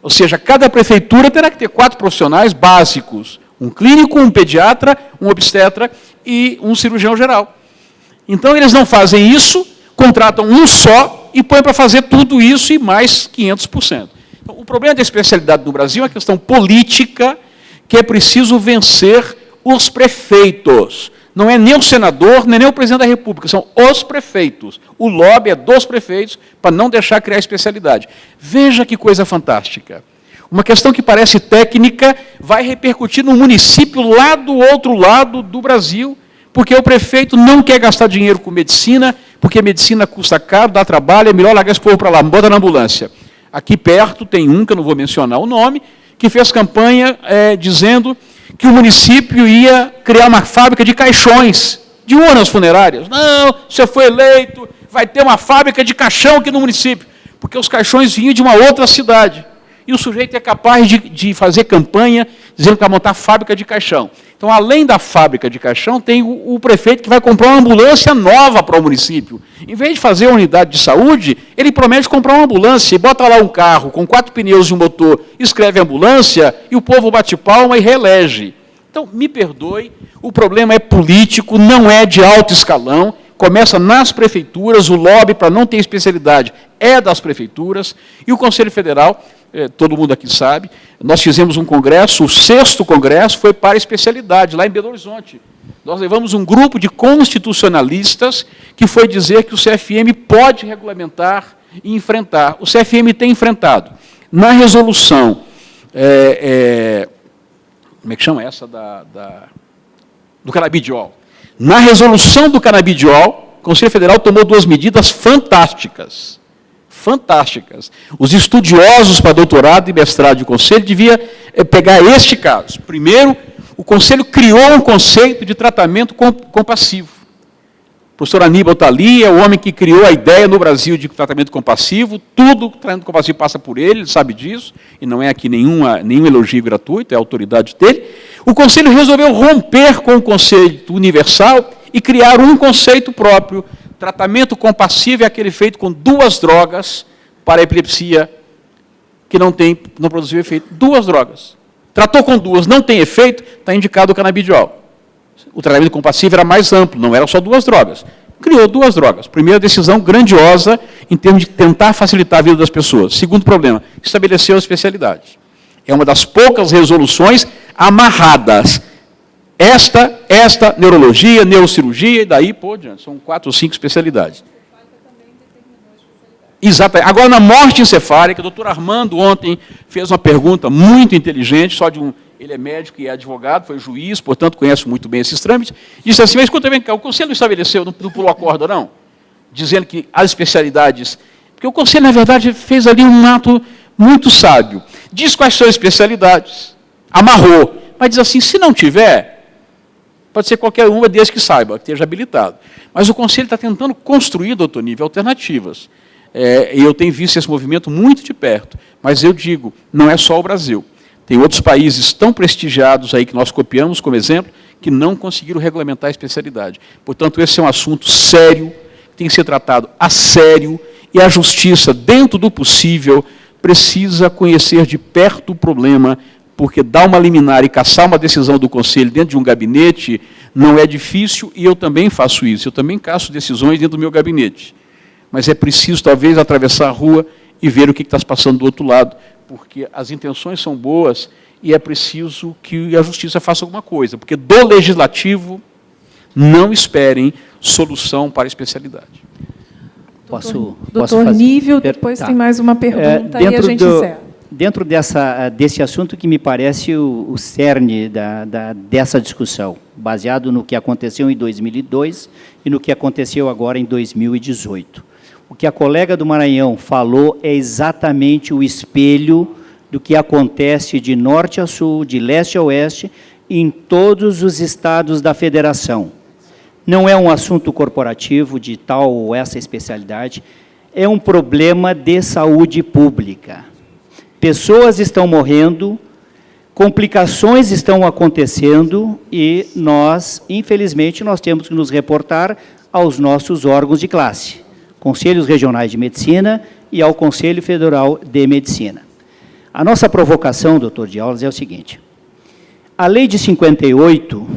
Ou seja, cada prefeitura terá que ter 4 profissionais básicos. Um clínico, um pediatra, um obstetra e um cirurgião geral. Então, eles não fazem isso, contratam um só e põem para fazer tudo isso e mais 500%. Então, o problema da especialidade no Brasil é uma questão política, que é preciso vencer os prefeitos. Não é nem o senador, nem o presidente da República, são os prefeitos. O lobby é dos prefeitos para não deixar criar especialidade. Veja que coisa fantástica. Uma questão que parece técnica vai repercutir no município lá do outro lado do Brasil, porque o prefeito não quer gastar dinheiro com medicina, porque medicina custa caro, dá trabalho, é melhor largar esse povo para lá, bota na ambulância. Aqui perto tem um, que eu não vou mencionar o nome, que fez campanha dizendo que o município ia criar uma fábrica de caixões, de urnas funerárias. Não, você foi eleito, vai ter uma fábrica de caixão aqui no município, porque os caixões vinham de uma outra cidade. E o sujeito é capaz de fazer campanha dizendo que vai montar fábrica de caixão. Então, além da fábrica de caixão, tem o prefeito que vai comprar uma ambulância nova para o município. Em vez de fazer uma unidade de saúde, ele promete comprar uma ambulância e bota lá um carro com 4 pneus e um motor, escreve ambulância e o povo bate palma e reelege. Então, me perdoe, o problema é político, não é de alto escalão, começa nas prefeituras, o lobby para não ter especialidade é das prefeituras, e o Conselho Federal todo mundo aqui sabe. Nós fizemos um congresso, o 6º congresso foi para a especialidade, lá em Belo Horizonte. Nós levamos um grupo de constitucionalistas que foi dizer que o CFM pode regulamentar e enfrentar. O CFM tem enfrentado. Na resolução, como é que chama essa do canabidiol? Na resolução do canabidiol, o Conselho Federal tomou 2 medidas fantásticas. Fantásticas. Os estudiosos para doutorado e mestrado de Conselho deviam pegar este caso. Primeiro, o Conselho criou um conceito de tratamento compassivo. O professor Aníbal está ali, é o homem que criou a ideia no Brasil de tratamento compassivo, tudo tratamento compassivo passa por ele sabe disso, e não é aqui nenhum elogio gratuito, é a autoridade dele. O Conselho resolveu romper com o conceito universal e criar um conceito próprio. Tratamento compassivo é aquele feito com 2 drogas para a epilepsia que não produziu efeito. 2 drogas. Tratou com 2, não tem efeito, está indicado o canabidiol. O tratamento compassivo era mais amplo, não eram só 2 drogas. Criou 2 drogas. Primeira decisão grandiosa em termos de tentar facilitar a vida das pessoas. Segundo problema, estabeleceu a especialidade. É uma das poucas resoluções amarradas. Esta, neurologia, neurocirurgia, e daí por diante. São 4 ou 5 especialidades. Exatamente. Agora, na morte encefálica, o doutor Armando ontem fez uma pergunta muito inteligente, ele é médico e é advogado, foi juiz, portanto, conhece muito bem esses trâmites, disse assim, mas escuta bem, o Conselho não estabeleceu, não pulou a corda, não? Dizendo que as especialidades... Porque o Conselho, na verdade, fez ali um ato muito sábio. Diz quais são as especialidades, amarrou, mas diz assim, se não tiver, pode ser qualquer uma desde que saiba, que esteja habilitado. Mas o Conselho está tentando construir, doutor Nível, alternativas. Eu tenho visto esse movimento muito de perto, mas eu digo, não é só o Brasil. Tem outros países tão prestigiados aí que nós copiamos como exemplo, que não conseguiram regulamentar a especialidade. Portanto, esse é um assunto sério, que tem que ser tratado a sério, e a justiça, dentro do possível, precisa conhecer de perto o problema, porque dar uma liminar e caçar uma decisão do Conselho dentro de um gabinete não é difícil, e eu também faço isso, eu também caço decisões dentro do meu gabinete. Mas é preciso, talvez, atravessar a rua e ver o que está se passando do outro lado, porque as intenções são boas e é preciso que a justiça faça alguma coisa, porque do legislativo não esperem solução para a especialidade. Doutor Nível, depois tem mais uma pergunta e a gente encerra. Dentro desse assunto que me parece o cerne dessa discussão, baseado no que aconteceu em 2002 e no que aconteceu agora em 2018. O que a colega do Maranhão falou é exatamente o espelho do que acontece de norte a sul, de leste a oeste, em todos os estados da federação. Não é um assunto corporativo de tal ou essa especialidade, é um problema de saúde pública. Pessoas estão morrendo, complicações estão acontecendo e nós, infelizmente, nós temos que nos reportar aos nossos órgãos de classe, Conselhos Regionais de Medicina e ao Conselho Federal de Medicina. A nossa provocação, doutor de Aulas, é o seguinte, a Lei de 58,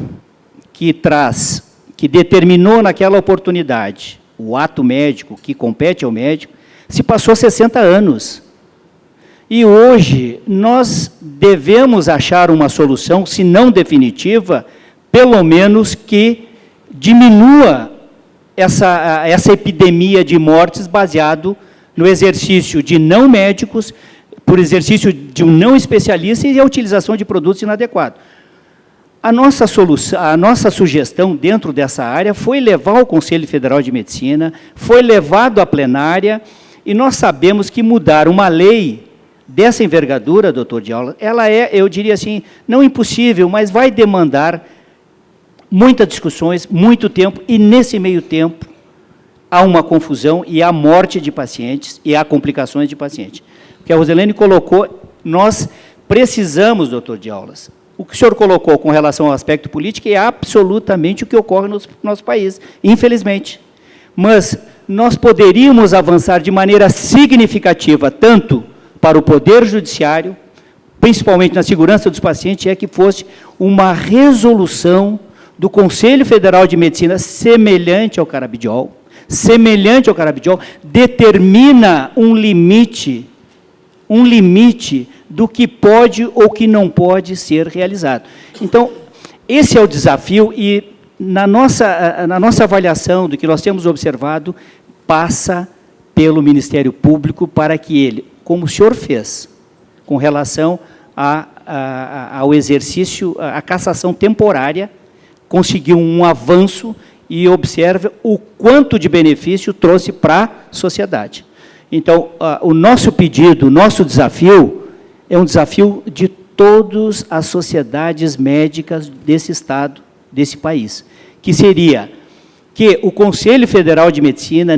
que determinou naquela oportunidade o ato médico que compete ao médico, se passou 60 anos. E hoje nós devemos achar uma solução, se não definitiva, pelo menos que diminua essa epidemia de mortes baseado no exercício de não médicos, por exercício de um não especialista e a utilização de produtos inadequados. A nossa sugestão dentro dessa área foi levar ao Conselho Federal de Medicina, foi levado à plenária, e nós sabemos que mudar uma lei dessa envergadura, doutor de Aula, ela é, eu diria assim, não impossível, mas vai demandar muitas discussões, muito tempo, e nesse meio tempo há uma confusão e há morte de pacientes e há complicações de pacientes. O que a Roselene colocou, nós precisamos, doutor de Aulas, o que o senhor colocou com relação ao aspecto político é absolutamente o que ocorre no nosso país, infelizmente. Mas nós poderíamos avançar de maneira significativa, tanto para o Poder Judiciário, principalmente na segurança dos pacientes, é que fosse uma resolução do Conselho Federal de Medicina semelhante ao canabidiol, determina um limite um limite do que pode ou que não pode ser realizado. Então, esse é o desafio e, na nossa avaliação do que nós temos observado, passa pelo Ministério Público para que ele, como o senhor fez, com relação ao exercício, a cassação temporária, conseguiu um avanço e observe o quanto de benefício trouxe para a sociedade. Então, o nosso pedido, o nosso desafio, é um desafio de todas as sociedades médicas desse Estado, desse país, que seria que o Conselho Federal de Medicina,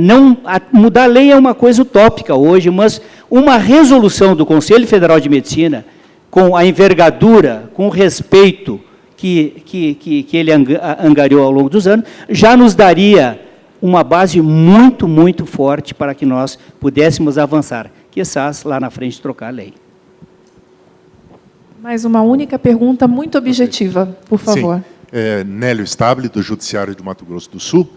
mudar a lei é uma coisa utópica hoje, mas uma resolução do Conselho Federal de Medicina, com a envergadura, com o respeito que ele angariou ao longo dos anos, já nos daria uma base muito, muito forte para que nós pudéssemos avançar, quizás lá na frente trocar a lei. Mais uma única pergunta muito objetiva, por favor. Sim. Nélio Stabile, do Judiciário do Mato Grosso do Sul.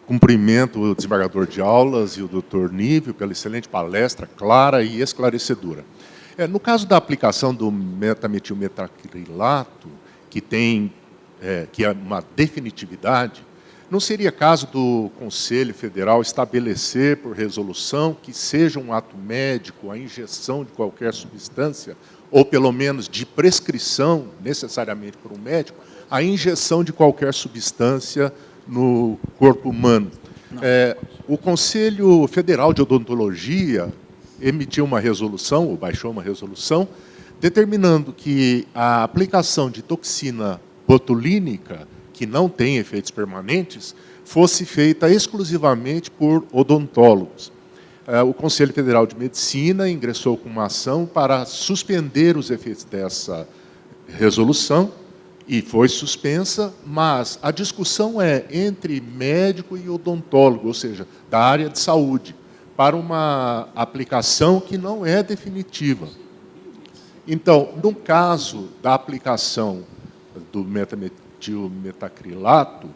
Cumprimento o desembargador de Aulas e o doutor Nívio pela excelente palestra, clara e esclarecedora. No caso da aplicação do metametilmetacrilato, que é uma definitividade, não seria caso do Conselho Federal estabelecer por resolução que seja um ato médico a injeção de qualquer substância, ou pelo menos de prescrição, necessariamente por um médico, a injeção de qualquer substância no corpo humano? O Conselho Federal de Odontologia emitiu uma resolução, ou baixou uma resolução, determinando que a aplicação de toxina botulínica, que não tem efeitos permanentes, fosse feita exclusivamente por odontólogos. O Conselho Federal de Medicina ingressou com uma ação para suspender os efeitos dessa resolução, e foi suspensa, mas a discussão é entre médico e odontólogo, ou seja, da área de saúde, para uma aplicação que não é definitiva. Então, no caso da aplicação do metametilmetacrilato,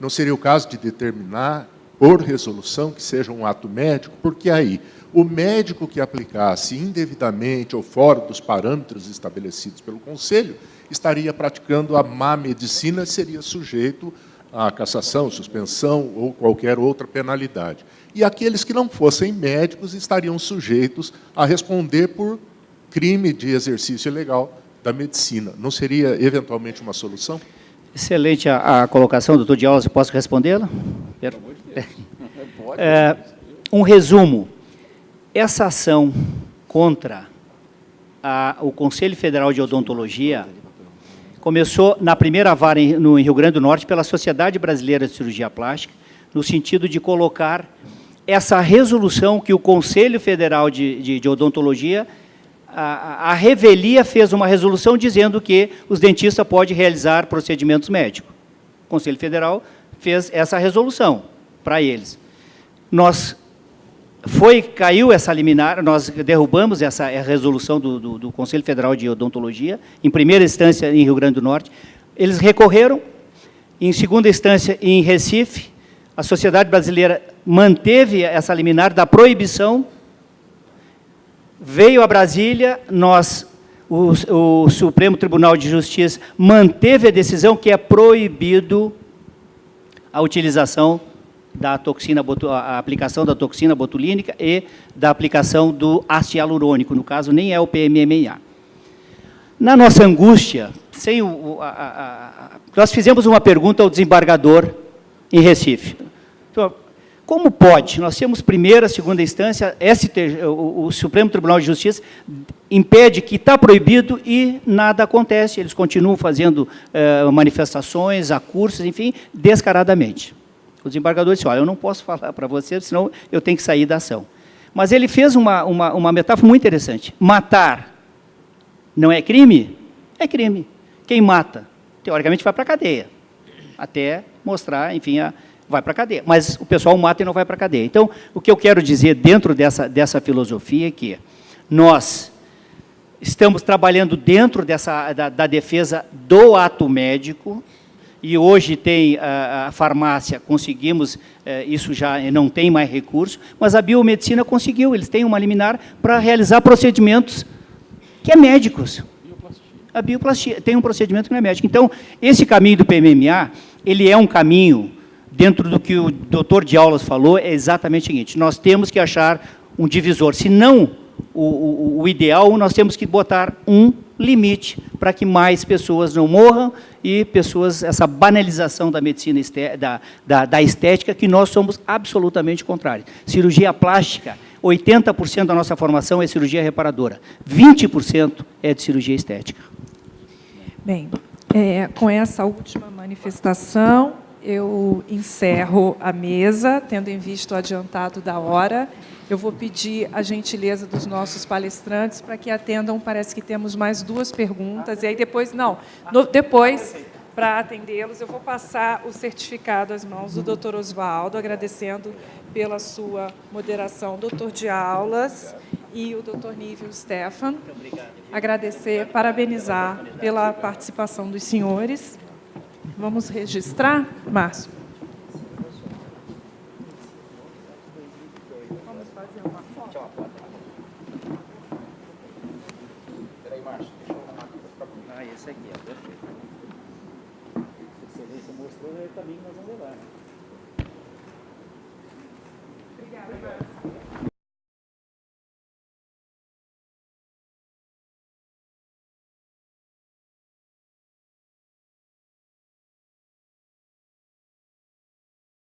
não seria o caso de determinar, por resolução, que seja um ato médico, porque aí o médico que aplicasse indevidamente ou fora dos parâmetros estabelecidos pelo Conselho estaria praticando a má medicina e seria sujeito à cassação, suspensão ou qualquer outra penalidade. E aqueles que não fossem médicos estariam sujeitos a responder por crime de exercício ilegal da medicina. Não seria, eventualmente, uma solução? Excelente a colocação, doutor de Aulas, eu posso respondê-la? Um resumo. Essa ação contra o Conselho Federal de Odontologia começou na primeira vara no Rio Grande do Norte pela Sociedade Brasileira de Cirurgia Plástica, no sentido de colocar essa resolução que o Conselho Federal de Odontologia, a revelia fez uma resolução dizendo que os dentistas podem realizar procedimentos médicos. O Conselho Federal fez essa resolução para eles. Caiu essa liminar, nós derrubamos essa resolução do Conselho Federal de Odontologia, em primeira instância em Rio Grande do Norte. Eles recorreram, em segunda instância em Recife, a Sociedade Brasileira manteve essa liminar da proibição, veio a Brasília, o Supremo Tribunal de Justiça manteve a decisão que é proibido a utilização da toxina, a aplicação da toxina botulínica e da aplicação do ácido hialurônico, no caso nem é o PMMA. Na nossa angústia, nós fizemos uma pergunta ao desembargador em Recife. Então, como pode? Nós temos primeira, segunda instância, o Supremo Tribunal de Justiça impede que está proibido e nada acontece, eles continuam fazendo manifestações, acursos, enfim, descaradamente. O desembargador disse, olha, eu não posso falar para você, senão eu tenho que sair da ação. Mas ele fez uma metáfora muito interessante. Matar não é crime? É crime. Quem mata, teoricamente, vai para a cadeia. Até mostrar, enfim, vai para a cadeia. Mas o pessoal mata e não vai para a cadeia. Então, o que eu quero dizer dentro dessa filosofia é que nós estamos trabalhando dentro da defesa do ato médico e hoje tem a farmácia, conseguimos, isso já não tem mais recurso, mas a biomedicina conseguiu, eles têm uma liminar para realizar procedimentos que é médicos. A bioplastia tem um procedimento que não é médico. Então, esse caminho do PMMA, ele é um caminho, dentro do que o doutor de Aulas falou, é exatamente o seguinte, nós temos que achar um divisor, se não o ideal, nós temos que botar um limite para que mais pessoas não morram e essa banalização da medicina, da estética, que nós somos absolutamente contrários. Cirurgia plástica, 80% da nossa formação é cirurgia reparadora, 20% é de cirurgia estética. Bem, com essa última manifestação, eu encerro a mesa, tendo em vista o adiantado da hora. Eu vou pedir a gentileza dos nossos palestrantes para que atendam, parece que temos mais 2 perguntas, e aí depois, depois, para atendê-los, eu vou passar o certificado às mãos do doutor Oswaldo, agradecendo pela sua moderação, doutor de Aulas e o doutor Nívio Stefan. Agradecer, parabenizar pela participação dos senhores. Vamos registrar, Márcio? Vamos fazer uma foto. Espera aí, Márcio, deixa eu arrumar aqui para ficar. Esse aqui, perfeito. Você mostrou o caminho que nós vamos levar. Obrigada, Márcio.